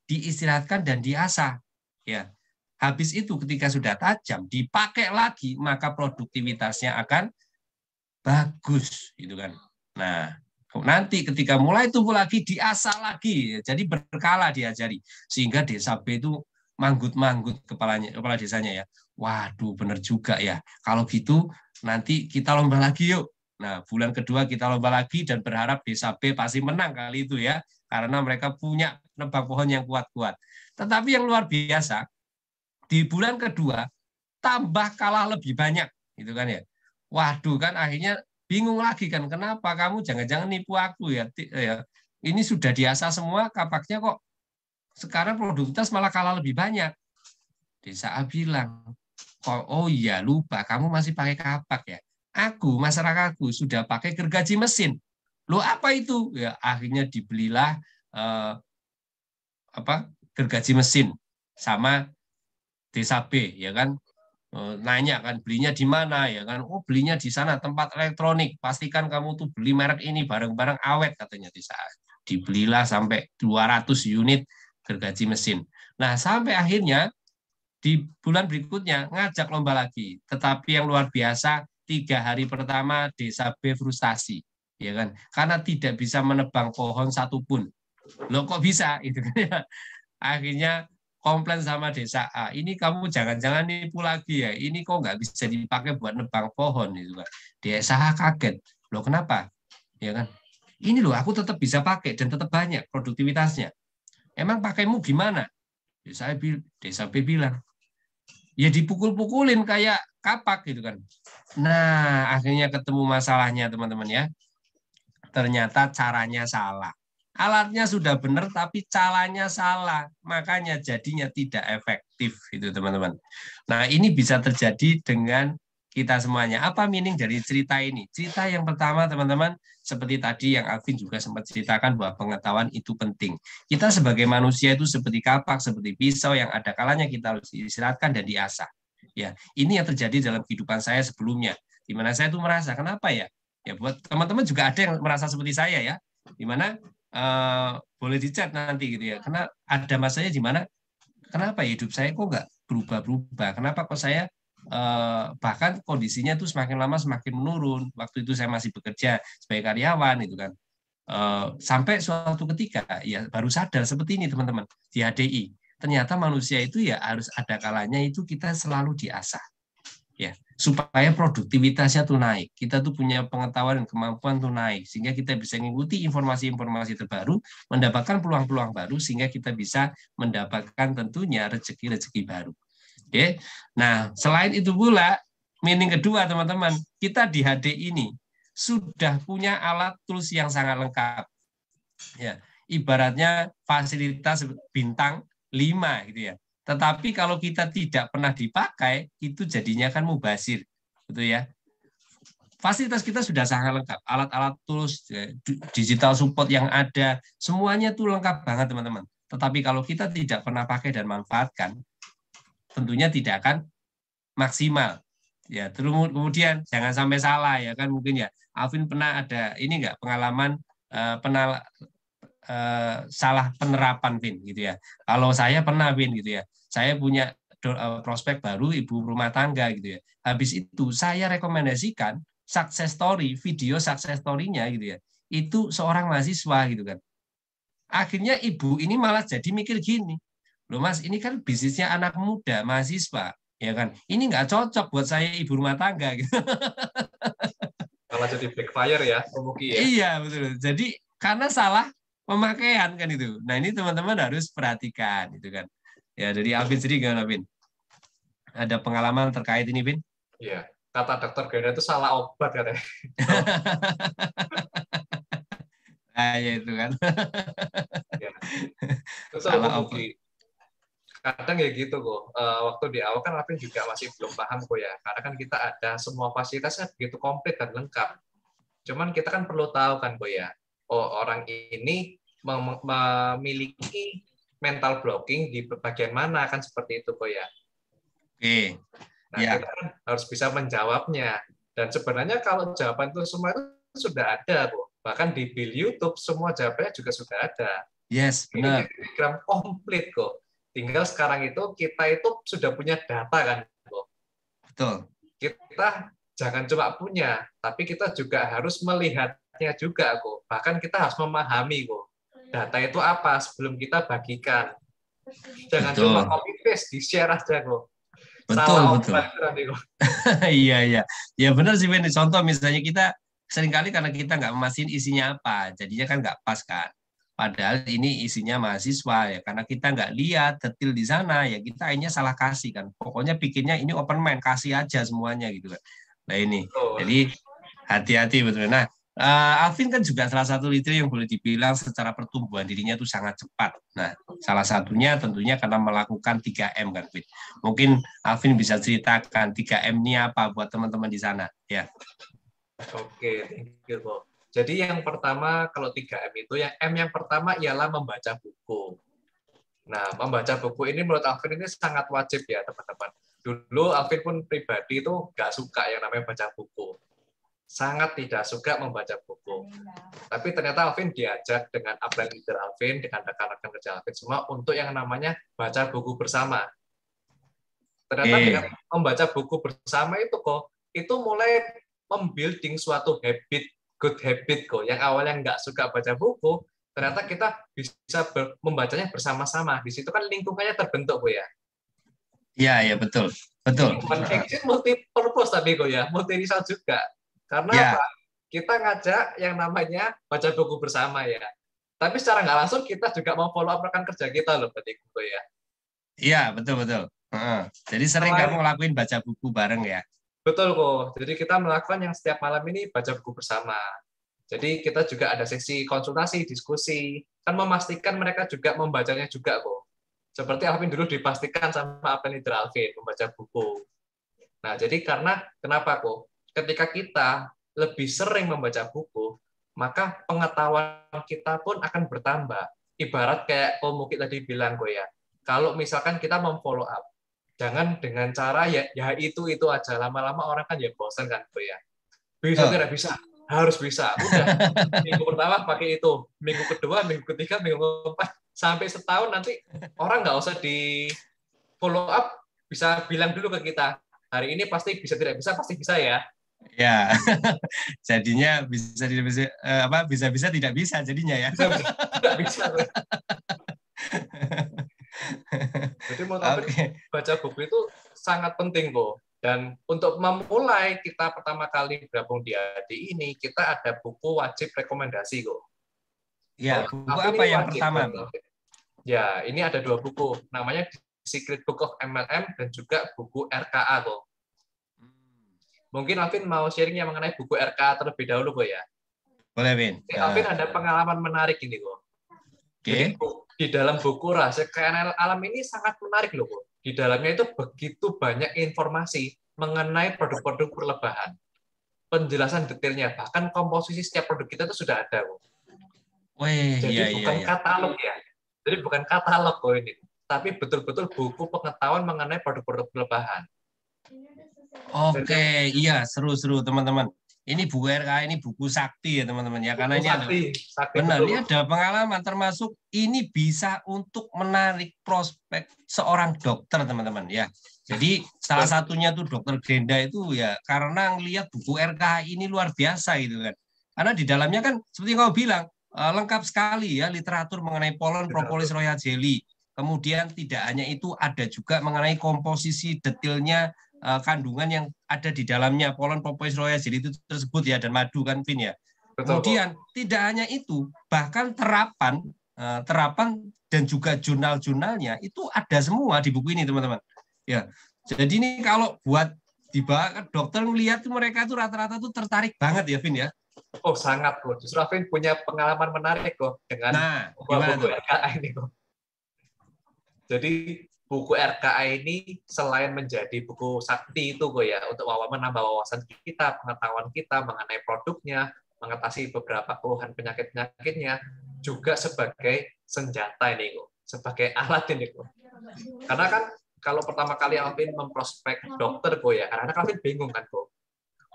diistirahatkan dan diasah ya. Habis itu ketika sudah tajam, dipakai lagi, maka produktivitasnya akan bagus, gitu kan. Nah, nanti ketika mulai tumbuh lagi, diasah lagi, jadi berkala diajari, sehingga desa B itu manggut-manggut kepala desanya ya. Waduh, benar juga ya. Kalau gitu nanti kita lomba lagi yuk. Nah, bulan kedua kita lomba lagi dan berharap desa B pasti menang kali itu ya, karena mereka punya nebang pohon yang kuat-kuat. Tetapi yang luar biasa, di bulan kedua tambah kalah lebih banyak, gitu kan ya. Waduh, kan akhirnya bingung lagi kan, kenapa kamu jangan-jangan nipu aku ya. Ini sudah diasah semua kapaknya kok sekarang produktivitas malah kalah lebih banyak. Desa A bilang, oh iya lupa kamu masih pakai kapak ya. Aku, masyarakatku sudah pakai gergaji mesin. Loh apa itu? Ya akhirnya dibelilah gergaji mesin sama desa B ya kan. Nanya kan belinya di mana ya kan, oh belinya di sana tempat elektronik, pastikan kamu tuh beli merek ini, barang-barang awet katanya di saat dibelilah sampai 200 unit gergaji mesin. Nah sampai akhirnya di bulan berikutnya ngajak lomba lagi, tetapi yang luar biasa 3 hari pertama desa B frustasi ya kan, karena tidak bisa menebang pohon satupun. Loh kok bisa itu kan ya. Akhirnya komplain sama desa A, ini kamu jangan-jangan nipu lagi ya, ini kok nggak bisa dipakai buat nebang pohon itu kan. Desa A kaget, loh kenapa? Ya kan, ini loh aku tetap bisa pakai dan tetap banyak produktivitasnya. Emang pakaimu gimana? Desa B bilang, ya dipukul-pukulin kayak kapak gitu kan. Nah akhirnya ketemu masalahnya teman-teman ya. Ternyata caranya salah. Alatnya sudah benar tapi caranya salah, makanya jadinya tidak efektif itu teman-teman. Nah ini bisa terjadi dengan kita semuanya. Apa meaning dari cerita ini? Cerita yang pertama teman-teman, seperti tadi yang Alvin juga sempat ceritakan bahwa pengetahuan itu penting. Kita sebagai manusia itu seperti kapak, seperti pisau yang ada kalanya kita harus diistirahatkan dan diasah. Ya, ini yang terjadi dalam kehidupan saya sebelumnya, di mana saya tuh merasa kenapa ya? Ya buat teman-teman juga ada yang merasa seperti saya ya, di mana boleh dicat nanti gitu ya. Karena ada masanya di mana kenapa hidup saya kok nggak berubah-berubah? Kenapa kok saya bahkan kondisinya tuh semakin lama semakin menurun. Waktu itu saya masih bekerja sebagai karyawan itu kan. Sampai suatu ketika ya baru sadar seperti ini teman-teman di HDI. Ternyata manusia itu ya harus ada kalanya itu kita selalu diasah. Ya, supaya produktivitasnya tuh naik. Kita tuh punya pengetahuan dan kemampuan tuh naik sehingga kita bisa mengikuti informasi-informasi terbaru, mendapatkan peluang-peluang baru sehingga kita bisa mendapatkan tentunya rezeki-rezeki baru. Oke. Nah, selain itu pula meaning kedua teman-teman, kita di HD ini sudah punya alat tools yang sangat lengkap. Ya, ibaratnya fasilitas bintang 5 gitu ya. Tetapi kalau kita tidak pernah dipakai, itu jadinya kan mubazir, gitu ya. Fasilitas kita sudah sangat lengkap, alat-alat tools, digital support yang ada, semuanya tuh lengkap banget teman-teman. Tetapi kalau kita tidak pernah pakai dan manfaatkan, tentunya tidak akan maksimal. Ya, terus kemudian jangan sampai salah ya kan mungkin ya. Alvin pernah ada ini enggak pengalaman salah penerapan Vin gitu ya. Kalau saya pernah Vin gitu ya. Saya punya prospek baru ibu rumah tangga gitu ya. Habis itu saya rekomendasikan success story, video success story-nya gitu ya. Itu seorang mahasiswa gitu kan. Akhirnya ibu ini malah jadi mikir gini. Loh Mas, ini kan bisnisnya anak muda, mahasiswa, ya kan. Ini nggak cocok buat saya ibu rumah tangga gitu. Kalau jadi backfire ya, Muki ya. Iya, betul. Jadi karena salah pemakaian kan itu. Nah, ini teman-teman harus perhatikan itu kan. Ya, dari Alvin sendiri gimana, Vin? Ada pengalaman terkait ini, Vin? Iya, kata dokter Ganda itu salah obat katanya. Nah, ya itu kan. Ya. Terus salah obat. Kadang ya gitu kok. Waktu di awal kan Alvin juga masih belum paham kok ya. Karena kan kita ada semua fasilitasnya begitu komplit dan lengkap. Cuman kita kan perlu tahu kan kok ya. Oh, orang ini memiliki mental blocking di bagian mana kan seperti itu kok ya. Oke. Nah, ya. Kita kan harus bisa menjawabnya. Dan sebenarnya kalau jawaban itu semua itu sudah ada kok. Bahkan di build YouTube semua jawabannya juga sudah ada. Yes, benar. Ini diagram komplit kok. Tinggal sekarang itu kita itu sudah punya data kan, kok. Betul. Kita jangan cuma punya, tapi kita juga harus melihatnya juga kok. Bahkan kita harus memahami kok. Data itu apa sebelum kita bagikan. Jangan cuma Betul. copy paste, di-share aja kok. Betul, Salah betul. nanti kok. Iya, iya. Ya benar sih, Ben. Contoh misalnya kita seringkali karena kita nggak memastikan isinya apa, jadinya kan nggak pas kan. Padahal ini isinya mahasiswa ya, karena kita nggak lihat detail di sana ya kita akhirnya salah kasih kan. Pokoknya bikinnya ini open mind, kasih aja semuanya gitu kan. Nah ini, Betul. jadi hati-hati betul. Nah, Alvin kan juga salah satu leader yang boleh dibilang secara pertumbuhan dirinya itu sangat cepat. Nah, salah satunya tentunya karena melakukan 3M kan, Vin. Mungkin Alvin bisa ceritakan 3M ini apa buat teman-teman di sana, ya. Oke, thank you kok. Jadi yang pertama kalau 3M itu yang M yang pertama ialah membaca buku. Nah, membaca buku ini menurut Alvin ini sangat wajib ya teman-teman. Dulu Alvin pun pribadi itu nggak suka yang namanya baca buku. Sangat tidak suka membaca buku. Tapi ternyata Alvin diajak dengan upline leader Alvin, dengan rekan-rekan kerja Alvin semua untuk yang namanya baca buku bersama. Ternyata dengan membaca buku bersama itu kok, itu mulai membuilding suatu habit, good habit kok. Yang awalnya nggak suka baca buku, ternyata kita bisa membacanya bersama-sama. Di situ kan lingkungannya terbentuk kok ya. Iya, ya betul. Betul. Exit multi purpose tapi kok ya, multi result juga. Karena ya. apa? Kita ngajak yang namanya baca buku bersama ya. Tapi secara nggak langsung kita juga mau follow up rekan kerja kita loh, berarti kok ya. Iya, betul. Jadi sering kamu ngelakuin baca buku bareng ya? Betul kok. Jadi kita melakukan yang setiap malam ini baca buku bersama. Jadi kita juga ada sesi konsultasi, diskusi, kan memastikan mereka juga membacanya juga kok. Seperti Alvin dulu dipastikan sama Alvin leader Alvin membaca buku. Nah, jadi karena kenapa kok? Ketika kita lebih sering membaca buku, maka pengetahuan kita pun akan bertambah. Ibarat kayak Ko Mukit tadi bilang kok ya. Kalau misalkan kita memfollow up, jangan dengan cara ya itu aja. Lama-lama orang kan ya bosan kan kok ya. Bisa tidak bisa, harus bisa. Udah minggu pertama pakai itu, minggu kedua, minggu ketiga, minggu keempat, sampai setahun nanti orang nggak usah di follow up, bisa bilang dulu ke kita hari ini pasti bisa tidak bisa, pasti bisa ya. Ya, jadinya bisa tidak bisa jadinya ya. Tidak bisa. Jadi menurut aku baca buku itu sangat penting kok. Dan untuk memulai kita pertama kali bergabung di ADI ini, kita ada buku wajib rekomendasi kok. Ya, buku apa yang pertama? Ya, ini ada 2 buku. Namanya Secret Book of MLM dan juga buku RKA kok. Mungkin Alvin mau sharingnya mengenai buku RKA terlebih dahulu kok ya. Boleh, Vin. Alvin ada pengalaman menarik ini kok. Jadi di dalam buku Rahasia Kekayaan Alam ini sangat menarik loh kok. Di dalamnya itu begitu banyak informasi mengenai produk-produk berlebihan. Penjelasan detailnya, bahkan komposisi setiap produk kita itu sudah ada kok. Jadi bukan katalog ya. Jadi bukan katalog kok ini. Tapi betul-betul buku pengetahuan mengenai produk-produk berlebihan. Oke, iya seru-seru teman-teman. Ini buku RKA ini buku sakti ya teman-teman ya, karena ini ada benar ini ada pengalaman, termasuk ini bisa untuk menarik prospek seorang dokter teman-teman ya. Jadi salah satunya tuh dokter Grenda itu ya karena ngelihat buku RKA ini luar biasa gitu kan. Karena di dalamnya kan seperti kau bilang lengkap sekali ya literatur mengenai pollen propolis royal jelly. Kemudian tidak hanya itu ada juga mengenai komposisi detailnya kandungan yang ada di dalamnya pollen propolis royal jelly itu tersebut ya dan madu kan Vin ya. Kemudian tidak hanya itu, bahkan terapan dan juga jurnal-jurnalnya itu ada semua di buku ini teman-teman. Ya. Jadi ini kalau buat dibawa ke dokter melihat mereka itu rata-rata tuh tertarik banget ya Vin ya. Oh sangat kok. Justru Vin punya pengalaman menarik kok dengan buku RKA ini kok. Jadi buku RKA ini selain menjadi buku sakti itu kok ya untuk menambah wawasan kita, pengetahuan kita mengenai produknya, mengatasi beberapa keluhan penyakit-penyakitnya, juga sebagai senjata ini kok, sebagai alat ini kok. Karena kan kalau pertama kali Alvin memprospek dokter kok ya, karena Alvin bingung kan kok.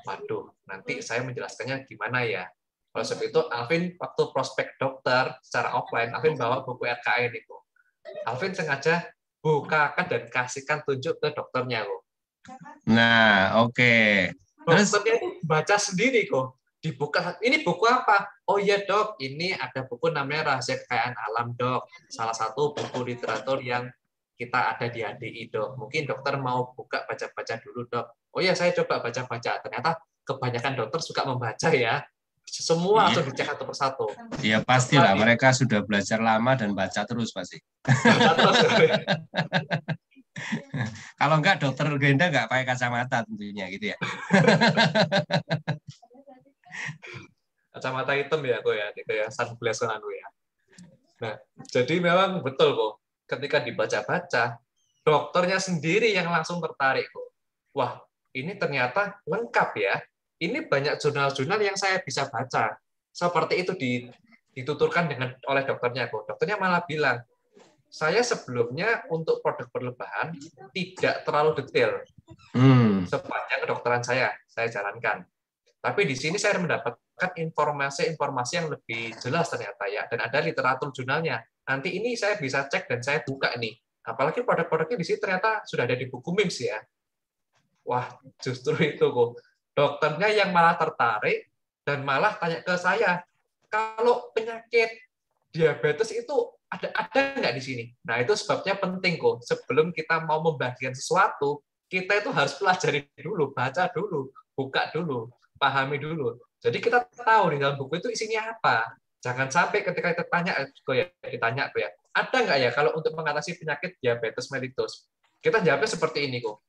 Waduh, nanti saya menjelaskannya gimana ya? Oleh sebab itu Alvin waktu prospek dokter secara offline, Alvin bawa buku RKA ini kok. Alvin sengaja bukakan dan kasihkan tunjuk ke dokternya kok. Nah, oke. Terus Dokternya itu baca sendiri kok. Dibuka, ini buku apa? Oh iya dok, ini ada buku namanya Rahasia Kekayaan Alam dok. Salah satu buku literatur yang kita ada di HDI dok. Mungkin dokter mau buka baca-baca dulu dok. Oh iya saya coba baca-baca. Ternyata kebanyakan dokter suka membaca ya. Semua langsung dicek satu persatu. Ya pastilah, mereka sudah belajar lama dan baca terus pasti. Baca terus. Kalau enggak dokter legenda enggak pakai kacamata tentunya gitu ya. Kacamata hitam ya kok ya, gitu ya, sunglass kan ya. Nah, jadi memang betul kok. Ketika dibaca-baca, dokternya sendiri yang langsung tertarik kok. Wah, ini ternyata lengkap ya. Ini banyak jurnal-jurnal yang saya bisa baca. Seperti itu dituturkan oleh dokternya kok. Dokternya malah bilang, saya sebelumnya untuk produk berlebihan tidak terlalu detail sepanjang kedokteran saya jalankan. Tapi di sini saya mendapatkan informasi-informasi yang lebih jelas ternyata ya, dan ada literatur jurnalnya. Nanti ini saya bisa cek dan saya buka nih. Apalagi produk-produknya di sini ternyata sudah ada di buku MIMS ya. Wah, justru itu kok. Dokternya yang malah tertarik dan malah tanya ke saya, kalau penyakit diabetes itu ada nggak di sini? Nah, itu sebabnya penting kok. Sebelum kita mau membagikan sesuatu, kita itu harus pelajari dulu, baca dulu, buka dulu, pahami dulu. Jadi kita tahu di dalam buku itu isinya apa. Jangan sampai ketika kita ditanya ya, ada nggak ya kalau untuk mengatasi penyakit diabetes mellitus? Kita jawabnya seperti ini kok.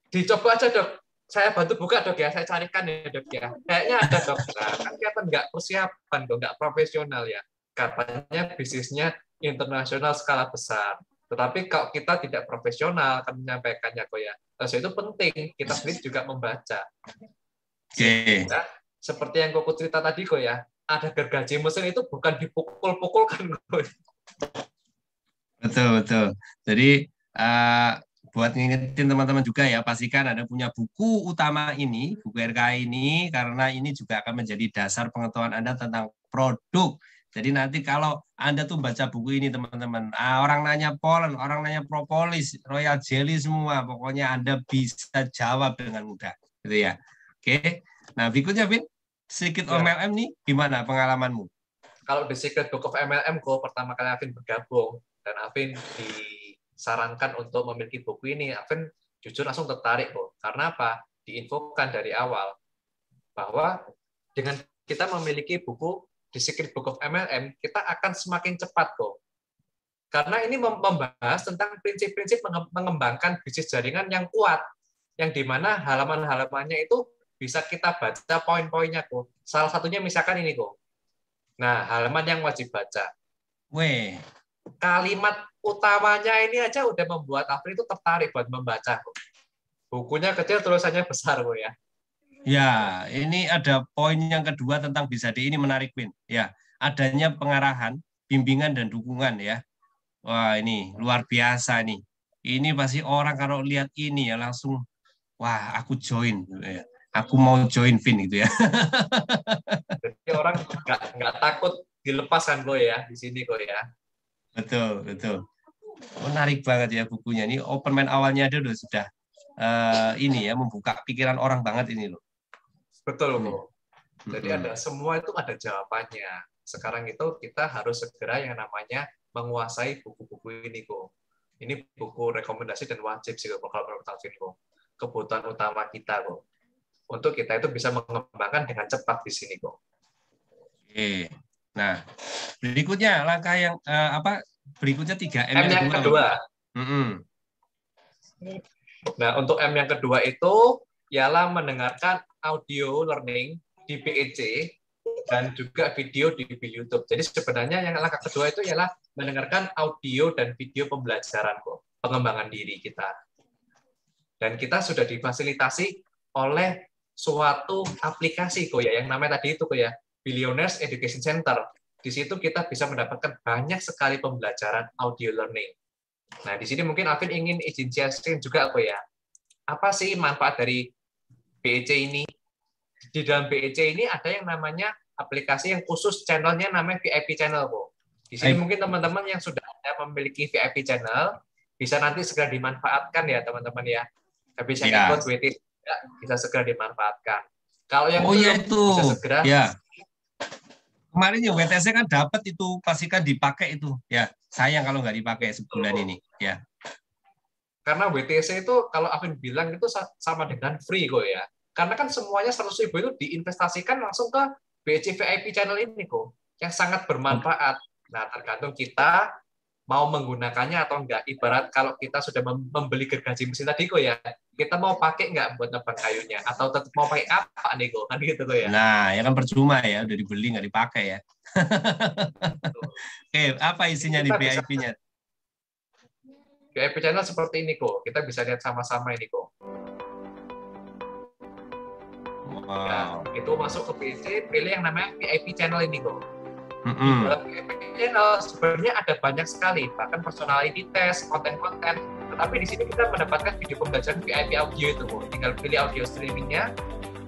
Dicoba aja dok. Saya bantu buka dok ya, saya carikan ya dok ya. Kayaknya ada dok. Nah, kan kelihatan nggak persiapan dok, nggak profesional ya. Katanya bisnisnya internasional skala besar. Tetapi kalau kita tidak profesional akan menyampaikannya kok ya. Terus itu penting kita sendiri juga membaca. Sehingga, seperti yang Koko cerita tadi kok ya, ada gergaji mesin itu bukan dipukul-pukulkan kok. Betul. Jadi buat ngingetin teman-teman juga ya, pastikan Anda punya buku utama ini, buku RKI ini, karena ini juga akan menjadi dasar pengetahuan Anda tentang produk. Jadi nanti kalau Anda tuh baca buku ini teman-teman, orang nanya polen, orang nanya propolis, royal jelly semua, pokoknya Anda bisa jawab dengan mudah, gitu ya. Oke, nah berikutnya Vin, sedikit MLM nih, gimana pengalamanmu? Kalau The Secret Book of MLM, pertama kali Afin bergabung, dan Afin disarankan untuk memiliki buku ini, Afin jujur langsung tertarik kok. Karena apa? Diinfokan dari awal bahwa dengan kita memiliki buku The Secret Book of MLM, kita akan semakin cepat kok. Karena ini membahas tentang prinsip-prinsip mengembangkan bisnis jaringan yang kuat, yang dimana halaman-halamannya itu bisa kita baca poin-poinnya kok. Salah satunya misalkan ini kok. Nah, halaman yang wajib baca. Kalimat utamanya ini aja udah membuat Afri itu tertarik buat membaca kok. Bukunya kecil, tulisannya besar kok ya. Ya, ini ada poin yang kedua tentang bisa di ini menarik, Win. Ya, adanya pengarahan, bimbingan dan dukungan ya. Wah, ini luar biasa nih. Ini pasti orang kalau lihat ini ya langsung, wah, aku join. Aku mau join Vin gitu ya. Jadi orang nggak takut dilepaskan kok ya di sini kok ya. Betul. Menarik banget ya bukunya. Ini open mind awalnya ada loh sudah ini ya membuka pikiran orang banget ini loh. Betul kok. Jadi ada semua itu ada jawabannya. Sekarang itu kita harus segera yang namanya menguasai buku-buku ini kok. Ini buku rekomendasi dan wajib sih kalau menurut Alvin kok. Kebutuhan utama kita kok. Untuk kita itu bisa mengembangkan dengan cepat di sini kok. Oke. Nah, berikutnya langkah yang berikutnya 3M yang kedua. Nah, untuk M yang kedua itu ialah mendengarkan audio learning di BEC dan juga video di YouTube. Jadi sebenarnya yang langkah kedua itu ialah mendengarkan audio dan video pembelajaran kok, pengembangan diri kita. Dan kita sudah difasilitasi oleh suatu aplikasi kok ya, yang namanya tadi itu kok ya, Billionaires Education Center. Di situ kita bisa mendapatkan banyak sekali pembelajaran audio learning. Nah, di sini mungkin Alvin ingin izin sharing juga kok ya. Apa sih manfaat dari BEC ini? Di dalam BEC ini ada yang namanya aplikasi yang khusus channelnya namanya VIP channel kok. Di sini mungkin teman-teman yang sudah memiliki VIP channel, bisa nanti segera dimanfaatkan ya teman-teman ya. Habis yang Ya. ikut WTC bisa segera dimanfaatkan. Kalau yang Oh ya belum itu. bisa segera. Ya. Kemarin yang WTC kan dapat itu, pastikan dipakai itu. Ya, sayang kalau nggak dipakai sebulan ini. Ya. Karena WTC itu kalau Alvin bilang itu sama dengan free kok ya. Karena kan semuanya 100.000 itu diinvestasikan langsung ke BC VIP channel ini kok, yang sangat bermanfaat. Nah, tergantung kita mau menggunakannya atau enggak. Ibarat kalau kita sudah membeli gergaji mesin tadi kok ya, kita mau pakai enggak buat nebang kayunya, atau tetap mau pakai apa nih kok, kan gitu kok ya. Nah, ya kan percuma ya, udah dibeli nggak dipakai ya. Oke, apa isinya di VIP-nya? VIP channel seperti ini kok, kita bisa lihat sama-sama ini kok. Wow. Ya, itu masuk ke PC, pilih yang namanya VIP channel ini kok. Mm-hmm. Dalam VIP channel sebenarnya ada banyak sekali, bahkan personality test, konten-konten. Tetapi di sini kita mendapatkan video pembelajaran VIP audio itu kok. Tinggal pilih audio streamingnya.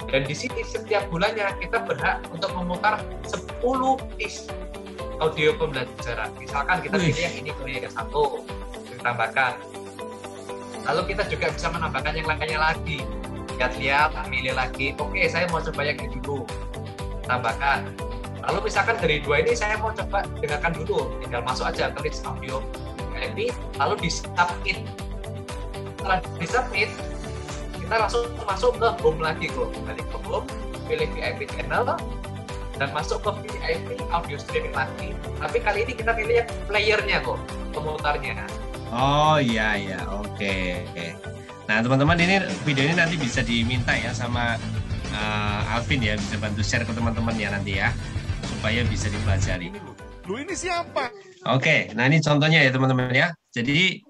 Dan di sini setiap bulannya kita berhak untuk memutar 10 piece audio pembelajaran. Misalkan kita pilih yang ini ke satu, ditambahkan. Lalu kita juga bisa menambahkan yang lainnya lagi. Lihat-lihat, milih lagi. Oke, saya mau coba yang ini dulu. Tambahkan. Lalu misalkan dari dua ini saya mau coba dengarkan dulu. Tinggal masuk aja ke list audio VIP, lalu di-submit. Setelah di-submit, kita langsung masuk ke home lagi kok. Balik ke home, pilih VIP channel, dan masuk ke VIP audio streaming lagi. Tapi kali ini kita pilih yang playernya kok, pemutarnya. Oh iya ya, oke. Nah teman-teman, ini video ini nanti bisa diminta ya sama Alvin ya, bisa bantu share ke teman-teman ya nanti ya, supaya bisa dipelajari. Lu ini siapa? Oke, nah ini contohnya ya teman-teman ya. Jadi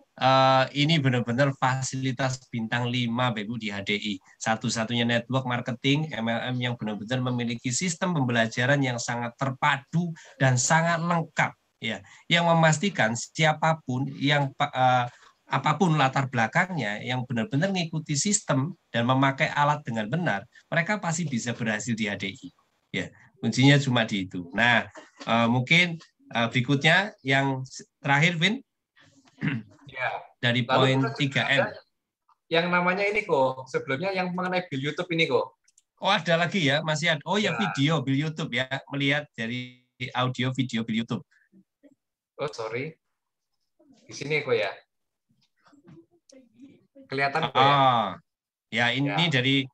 ini benar-benar fasilitas bintang 5 Bapak di HDI. Satu-satunya network marketing MLM yang benar-benar memiliki sistem pembelajaran yang sangat terpadu dan sangat lengkap ya, yang memastikan siapapun yang apapun latar belakangnya yang benar-benar mengikuti sistem dan memakai alat dengan benar, mereka pasti bisa berhasil di HDI. Ya, kuncinya cuma di itu. Nah, mungkin berikutnya yang terakhir, Vin. Ya. Dari poin 3M. Yang namanya ini kok, sebelumnya yang mengenai bill YouTube ini kok. Oh, ada lagi ya, masih ada. Oh ya, video bill YouTube ya, melihat dari audio video bill YouTube. Oh, sorry. Di sini kok ya. Kelihatan kok ya. Ya, ini dari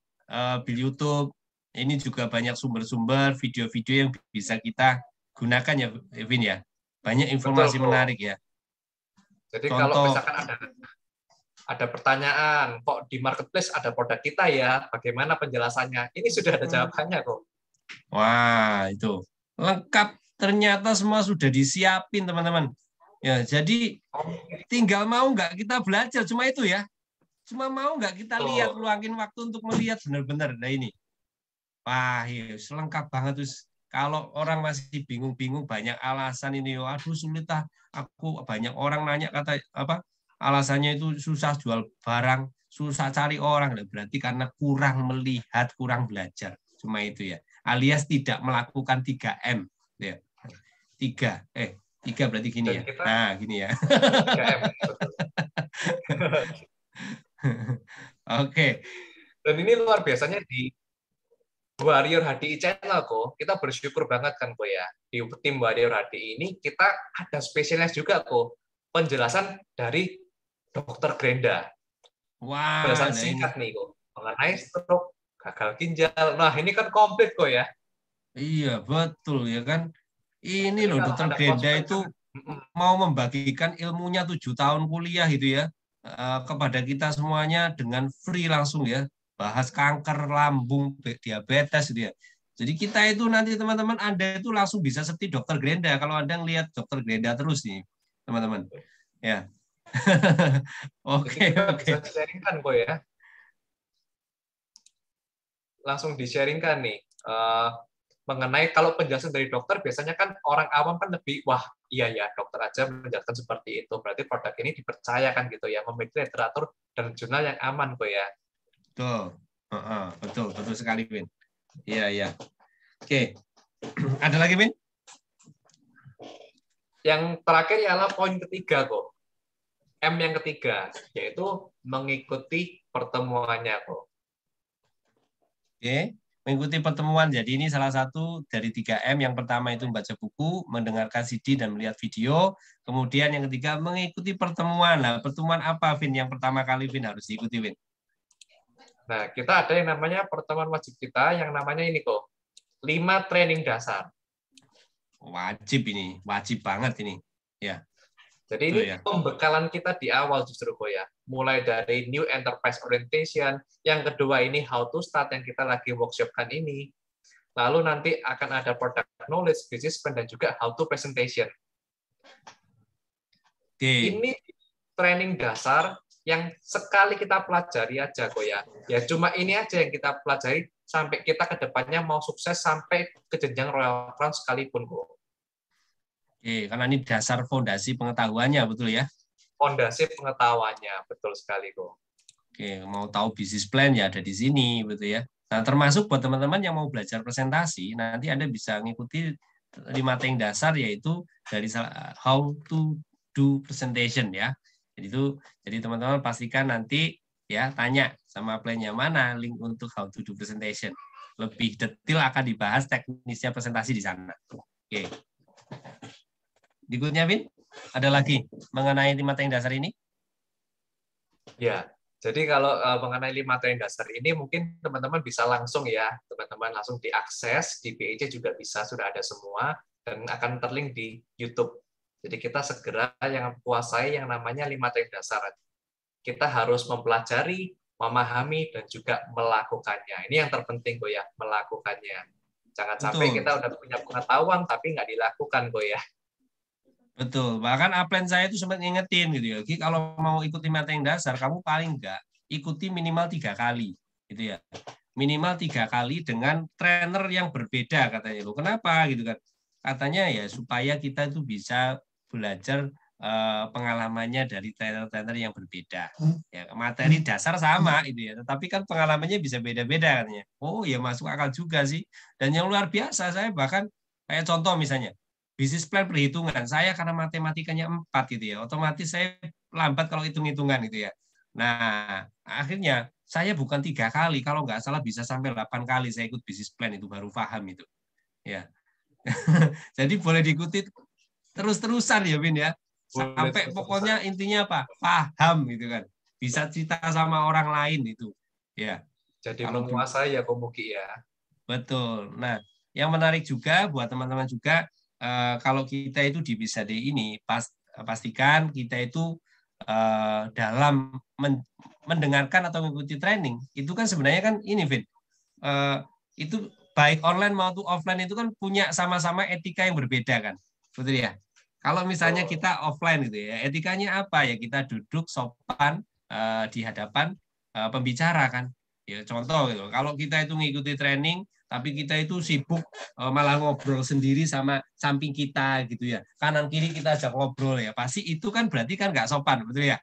bill YouTube. Ini juga banyak sumber-sumber video-video yang bisa kita gunakan ya, Vin ya. Banyak informasi menarik ya. Jadi kalau misalkan ada pertanyaan, kok di marketplace ada produk kita ya, bagaimana penjelasannya? Ini sudah ada jawabannya kok. Wah, itu lengkap. Ternyata semua sudah disiapin, teman-teman. Ya, jadi tinggal mau nggak kita belajar, cuma itu ya. Cuma mau nggak kita lihat, luangin waktu untuk melihat benar-benar. Nah ini. Wah, ya, lengkap banget. Terus kalau orang masih bingung-bingung, banyak alasan ini. Aduh, sulit ah. Aku banyak orang nanya kata apa? Alasannya itu susah jual barang, susah cari orang. Berarti karena kurang melihat, kurang belajar. Cuma itu ya. Alias tidak melakukan 3M. Ya. 3 berarti gini ya. Nah, gini ya. 3M. Oke. Dan ini luar biasanya di Warrior HDI channel kok, kita bersyukur banget kan kok ya. Di tim Warrior HDI ini kita ada spesialis juga kok. Penjelasan dari Dokter Grenda. Wah, penjelasan singkat nih kok mengenai stroke, gagal ginjal. Nah, ini kan komplit kok ya. Iya, betul ya kan. Ini loh Dokter Grenda itu mau membagikan ilmunya 7 tahun kuliah itu ya kepada kita semuanya dengan free langsung ya. Bahas kanker lambung, diabetes gitu ya. Jadi kita itu nanti teman-teman Anda itu langsung bisa seperti Dokter Grenda kalau Anda ngelihat Dokter Grenda terus nih, teman-teman. Ya. Oke. Bisa sharingkan kok ya. Langsung di-sharingkan nih. Mengenai kalau penjelasan dari dokter biasanya kan orang awam kan lebih wah iya ya dokter aja menjelaskan seperti itu berarti produk ini dipercayakan gitu ya, memiliki literatur dan jurnal yang aman kok ya. Betul sekali Win. Iya. Oke. Ada lagi Win? Yang terakhir ialah poin ketiga kok. M yang ketiga, yaitu mengikuti pertemuannya kok. Oke, mengikuti pertemuan. Jadi ini salah satu dari 3M. Yang pertama itu membaca buku, mendengarkan CD dan melihat video. Kemudian yang ketiga mengikuti pertemuan. Nah, pertemuan apa, Vin? Yang pertama kali Vin harus diikuti, Vin. Nah, kita ada yang namanya pertemuan wajib kita, yang namanya ini kok, 5 training dasar. Wajib ini, wajib banget ini. Ya. Jadi ini pembekalan kita di awal justru kok ya. Mulai dari New Enterprise Orientation, yang kedua ini How to Start yang kita lagi workshopkan ini. Lalu nanti akan ada Product Knowledge, Business Plan, dan juga How to Presentation. Ini training dasar yang sekali kita pelajari aja kok ya. Ya cuma ini aja yang kita pelajari sampai kita ke depannya mau sukses sampai ke jenjang Royal Crown sekalipun kok. Oke, karena ini dasar fondasi pengetahuannya, betul ya? Fondasi pengetahuannya, betul sekali kok. Oke, mau tahu bisnis plan ya ada di sini, betul ya. Nah, termasuk buat teman-teman yang mau belajar presentasi, nanti Anda bisa mengikuti 5 training dasar, yaitu dari how to do presentation ya. Jadi teman-teman pastikan nanti ya tanya sama plan-nya mana link untuk how to do presentation. Lebih detail akan dibahas teknisnya presentasi di sana. Oke. Berikutnya, Vin, ada lagi mengenai 5 training dasar ini? Ya, jadi kalau mengenai 5 training dasar ini mungkin teman-teman bisa langsung ya, teman-teman langsung diakses, di PEC juga bisa, sudah ada semua, dan akan terlink di YouTube. Jadi kita segera yang kuasai yang namanya 5 training dasar. Kita harus mempelajari, memahami, dan juga melakukannya. Ini yang terpenting, kok ya, melakukannya. Jangan sampai kita udah punya pengetahuan, tapi nggak dilakukan, kok ya. Betul, bahkan upline saya itu sempat ngingetin gitu ya. Kalau mau ikuti materi dasar, kamu paling enggak ikuti minimal 3 kali, gitu ya. Minimal 3 kali dengan trainer yang berbeda katanya. Loh, kenapa gitu kan? Katanya ya supaya kita itu bisa belajar pengalamannya dari trainer-trainer yang berbeda. Ya, materi dasar sama itu ya, tetapi kan pengalamannya bisa beda-beda katanya. Oh ya masuk akal juga sih. Dan yang luar biasa saya bahkan kayak contoh misalnya bisnis plan perhitungan saya karena matematikanya 4 gitu ya, otomatis saya lambat kalau hitung-hitungan gitu ya. Nah, akhirnya saya bukan 3 kali, kalau nggak salah bisa sampai 8 kali saya ikut bisnis plan itu baru paham itu. Ya. Jadi boleh diikuti terus-terusan ya, Vin ya. Sampai pokoknya intinya apa? Paham gitu kan. Bisa cerita sama orang lain itu. Ya. Jadi menguasai ya Komuki ya. Betul. Nah, yang menarik juga buat teman-teman juga kalau kita itu di BISAD ini pastikan kita itu dalam mendengarkan atau mengikuti training itu kan sebenarnya kan ini Vin itu baik online maupun offline itu kan punya sama-sama etika yang berbeda kan, betul ya? Kalau misalnya kita offline gitu ya, etikanya apa ya, kita duduk sopan di hadapan pembicara kan. Ya contoh gitu. Kalau kita itu mengikuti training tapi kita itu sibuk malah ngobrol sendiri sama samping kita gitu ya, kanan kiri kita ajak ngobrol ya, pasti itu kan berarti kan nggak sopan, betul ya?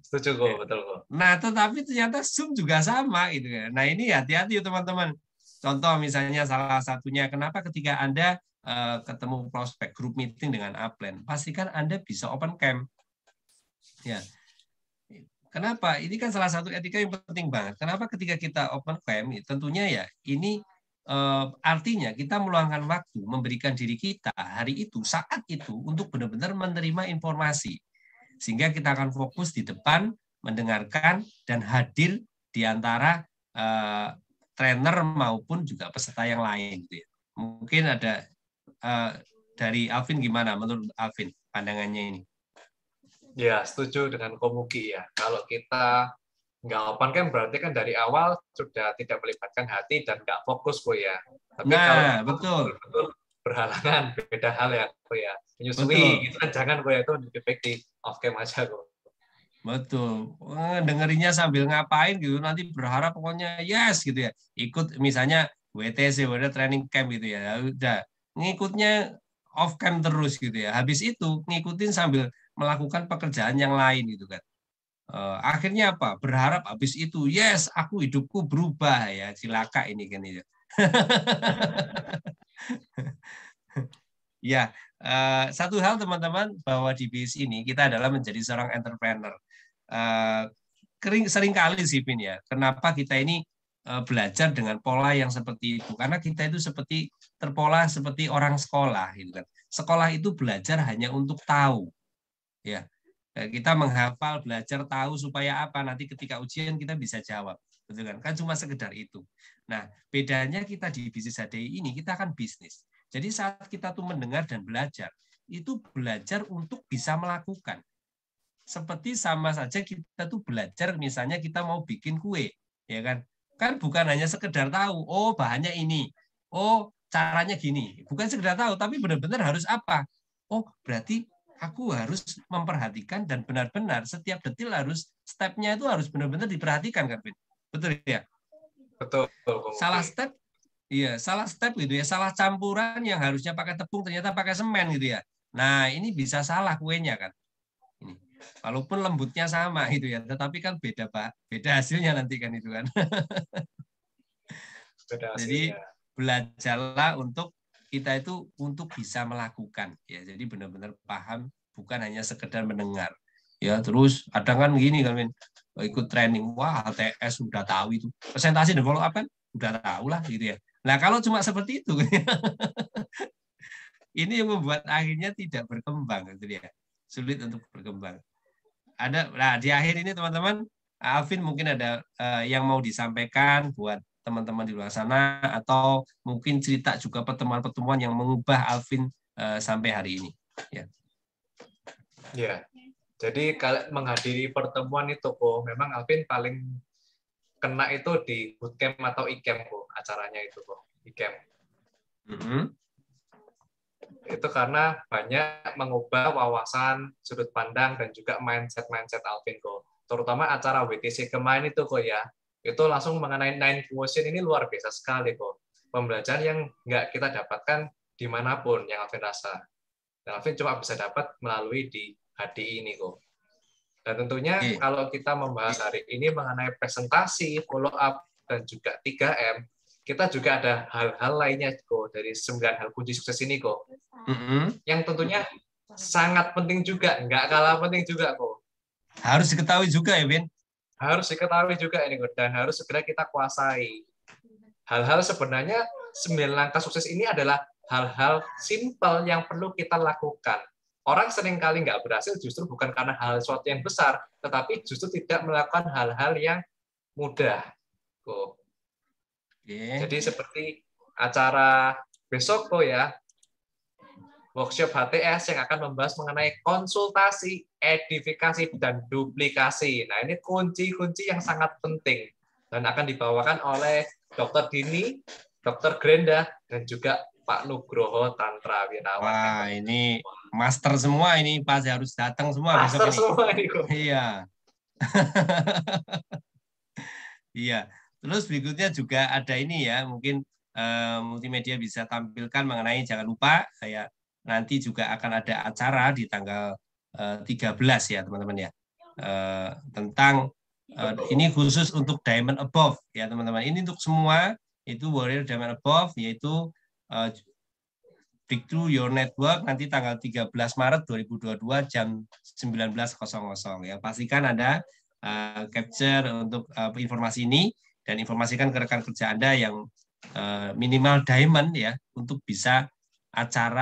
Setuju kok, betul kok. Nah tetapi ternyata Zoom juga sama gitu ya. Nah ini hati-hati teman-teman. Contoh misalnya salah satunya, kenapa ketika Anda ketemu prospek group meeting dengan upline, pastikan Anda bisa open cam ya. Kenapa? Ini kan salah satu etika yang penting banget. Kenapa ketika kita open cam, tentunya ya ini artinya kita meluangkan waktu, memberikan diri kita hari itu, saat itu, untuk benar-benar menerima informasi. Sehingga kita akan fokus di depan, mendengarkan, dan hadir di antara trainer maupun juga peserta yang lain. Mungkin ada dari Alvin, gimana menurut Alvin pandangannya ini? Ya, setuju dengan Komuki ya. Kalau kita nggak open kan berarti kan dari awal sudah tidak melibatkan hati dan nggak fokus kok ya. Tapi kalau betul berhalangan, beda hal ya kok ya. Menyusui gitu kan jangan kok ya, itu lebih baik di off cam aja kok. Betul. Dengerinnya sambil ngapain gitu, nanti berharap pokoknya yes gitu ya. Ikut misalnya WTC, World Training Camp gitu ya. Udah ngikutnya off cam terus gitu ya. Habis itu ngikutin sambil melakukan pekerjaan yang lain gitu kan. Akhirnya apa? Berharap habis itu yes, aku hidupku berubah ya. Cilaka ini kan itu. Ya, Satu hal teman-teman, bahwa di BIS ini kita adalah menjadi seorang entrepreneur. Seringkali sih Vin ya, kenapa kita ini belajar dengan pola yang seperti itu? Karena kita itu seperti terpola seperti orang sekolah, gitu kan. Sekolah itu belajar hanya untuk tahu, ya. Kita menghafal, belajar tahu supaya apa? Nanti ketika ujian kita bisa jawab, betul kan? Kan cuma sekedar itu. Nah, bedanya kita di bisnis HDI ini, kita kan bisnis. Jadi saat kita tuh mendengar dan belajar, itu belajar untuk bisa melakukan. Seperti sama saja kita tuh belajar, misalnya kita mau bikin kue, ya kan? Kan bukan hanya sekedar tahu, oh bahannya ini, oh caranya gini. Bukan sekedar tahu, tapi benar-benar harus apa? Oh, berarti aku harus memperhatikan dan benar-benar setiap detil harus stepnya itu harus benar-benar diperhatikan kan, betul ya? Betul. Salah step, iya salah step gitu ya, salah campuran yang harusnya pakai tepung ternyata pakai semen gitu ya. Nah ini bisa salah kuenya kan. Ini walaupun lembutnya sama gitu ya, tetapi kan beda beda hasilnya nanti kan itu kan. Beda Jadi hasilnya. belajarlah untuk kita itu untuk bisa melakukan ya, jadi benar-benar paham, bukan hanya sekedar mendengar ya. Terus ada kan gini kan ikut training, wah HTS udah tahu itu, presentasi dan follow up kan udah tahu lah gitu ya. Nah kalau cuma seperti itu ini yang membuat akhirnya tidak berkembang gitu ya, sulit untuk berkembang. Nah di akhir ini teman-teman, Alvin mungkin ada yang mau disampaikan buat teman-teman di luar sana, atau mungkin cerita juga pertemuan-pertemuan yang mengubah Alvin sampai hari ini. Ya, jadi kalau menghadiri pertemuan itu kok, memang Alvin paling kena itu di bootcamp atau e-camp kok, acaranya itu kok, e-camp. Itu karena banyak mengubah wawasan, sudut pandang, dan juga mindset Alvin kok. Terutama acara WTC kemarin itu kok ya, itu langsung mengenai 9 Quotient ini luar biasa sekali kok. Pembelajaran yang nggak kita dapatkan dimanapun yang Alvin rasa. Dan Alvin cuma bisa dapat melalui di HDI ini kok. Dan tentunya kalau kita membahas hari ini mengenai presentasi, follow up, dan juga 3M, kita juga ada hal-hal lainnya kok dari 9 hal kunci sukses ini kok. Yang tentunya sangat penting juga, nggak kalah penting juga kok. Harus diketahui juga ya, Vin? Harus diketahui juga ini kok, dan harus segera kita kuasai. Hal-hal sebenarnya 9 langkah sukses ini adalah hal-hal simpel yang perlu kita lakukan. Orang seringkali nggak berhasil justru bukan karena hal sesuatu yang besar, tetapi justru tidak melakukan hal-hal yang mudah. Jadi seperti acara besok kok ya, workshop HTS yang akan membahas mengenai konsultasi, edifikasi, dan duplikasi. Nah, ini kunci-kunci yang sangat penting dan akan dibawakan oleh Dr. Dini, Dr. Grenda, dan juga Pak Nugroho Tantra Wirawan. Wah, ini master semua ini, pasti harus datang semua master besok ini. Semua ini kok. Iya. Iya. Terus berikutnya juga ada ini ya, mungkin multimedia bisa tampilkan mengenai, jangan lupa kayak nanti juga akan ada acara di tanggal 13 ya teman-teman ya, tentang ini khusus untuk Diamond Above ya teman-teman. Ini untuk semua itu Warrior Diamond Above, yaitu Breakthrough Your Network nanti tanggal 13 Maret 2022 jam 19.00 ya. Pastikan Anda capture untuk informasi ini dan informasikan ke rekan kerja Anda yang minimal Diamond ya, untuk bisa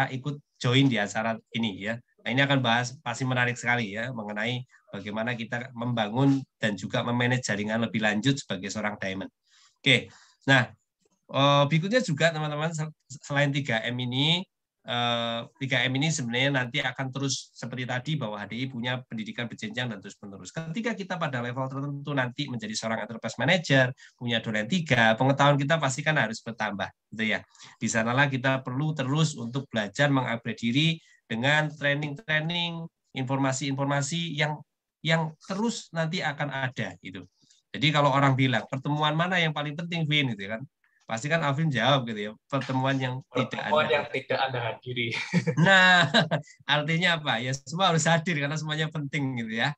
ikut join di acara ini ya. Nah, ini akan bahas, pasti menarik sekali ya, mengenai bagaimana kita membangun dan juga memanage jaringan lebih lanjut sebagai seorang Diamond. Oke, nah berikutnya juga teman-teman, selain 3M ini, 3M ini sebenarnya nanti akan terus seperti tadi, bahwa HDI punya pendidikan berjenjang dan terus-menerus. Ketika kita pada level tertentu nanti menjadi seorang enterprise manager, punya dolen 3, pengetahuan kita pasti kan harus bertambah, gitu ya. Di sanalah kita perlu terus untuk belajar mengupgrade diri dengan training-training, informasi-informasi yang terus nanti akan ada gitu. Jadi kalau orang bilang pertemuan mana yang paling penting, Vin, gitu kan? Pasti kan Alvin jawab gitu ya, pertemuan yang tidak Anda hadiri. Nah, artinya apa? Ya semua harus hadir karena semuanya penting gitu ya.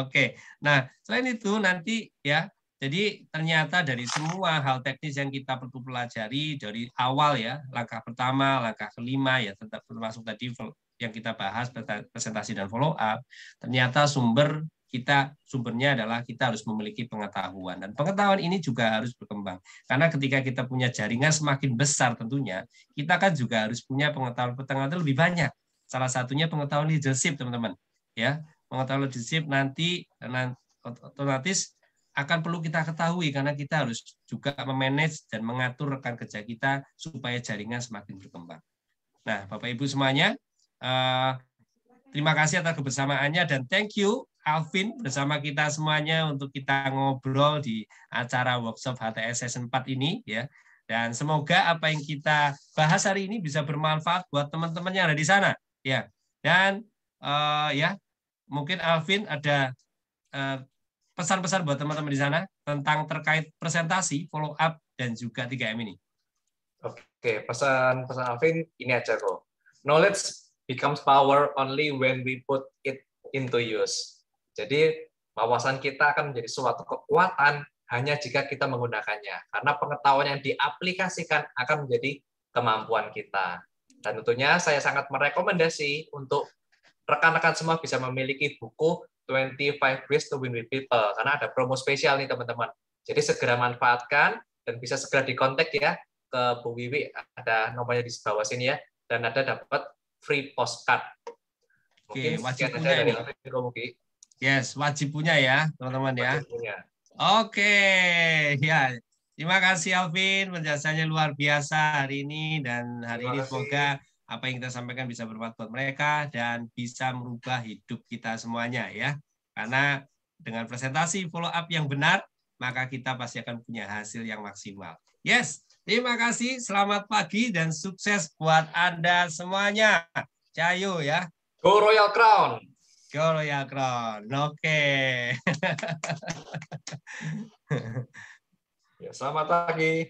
Oke. Nah, selain itu nanti ya Jadi ternyata dari semua hal teknis yang kita perlu pelajari dari awal ya, langkah pertama, langkah kelima ya, tetap termasuk tadi yang kita bahas presentasi dan follow up, ternyata sumbernya adalah kita harus memiliki pengetahuan, dan pengetahuan ini juga harus berkembang. Karena ketika kita punya jaringan semakin besar tentunya, kita kan juga harus punya pengetahuan lebih banyak. Salah satunya pengetahuan leadership, teman-teman. Ya, pengetahuan leadership nanti otomatis akan perlu kita ketahui karena kita harus juga memanage dan mengatur rekan kerja kita supaya jaringan semakin berkembang. Nah, Bapak Ibu semuanya, terima kasih atas kebersamaannya dan thank you Alvin bersama kita semuanya untuk kita ngobrol di acara workshop HTS Session 4 ini ya. Dan semoga apa yang kita bahas hari ini bisa bermanfaat buat teman-teman yang ada di sana ya. Dan ya mungkin Alvin ada pesan-pesan buat teman-teman di sana tentang terkait presentasi, follow up, dan juga 3M ini. Oke, pesan Alvin ini aja kok. Knowledge becomes power only when we put it into use. Jadi wawasan kita akan menjadi suatu kekuatan hanya jika kita menggunakannya. Karena pengetahuan yang diaplikasikan akan menjadi kemampuan kita. Dan tentunya saya sangat merekomendasi untuk rekan-rekan semua bisa memiliki buku 25 Ways to Win with People, karena ada promo spesial nih teman-teman. Jadi segera manfaatkan dan bisa segera dikontak ya ke Bu Wiwi, ada nomornya di bawah sini ya, dan ada dapat free postcard. Mungkin wajib punya ini. Yes, wajib punya ya teman-teman ya. Oke, ya. Terima kasih Alvin, penjelasannya luar biasa hari ini, dan hari ini semoga apa yang kita sampaikan bisa bermanfaat buat mereka dan bisa merubah hidup kita semuanya ya. Karena dengan presentasi follow up yang benar, maka kita pasti akan punya hasil yang maksimal. Yes, terima kasih, selamat pagi dan sukses buat Anda semuanya. Cayo ya. Go Royal Crown. Go Royal Crown. Oke. Ya, selamat pagi.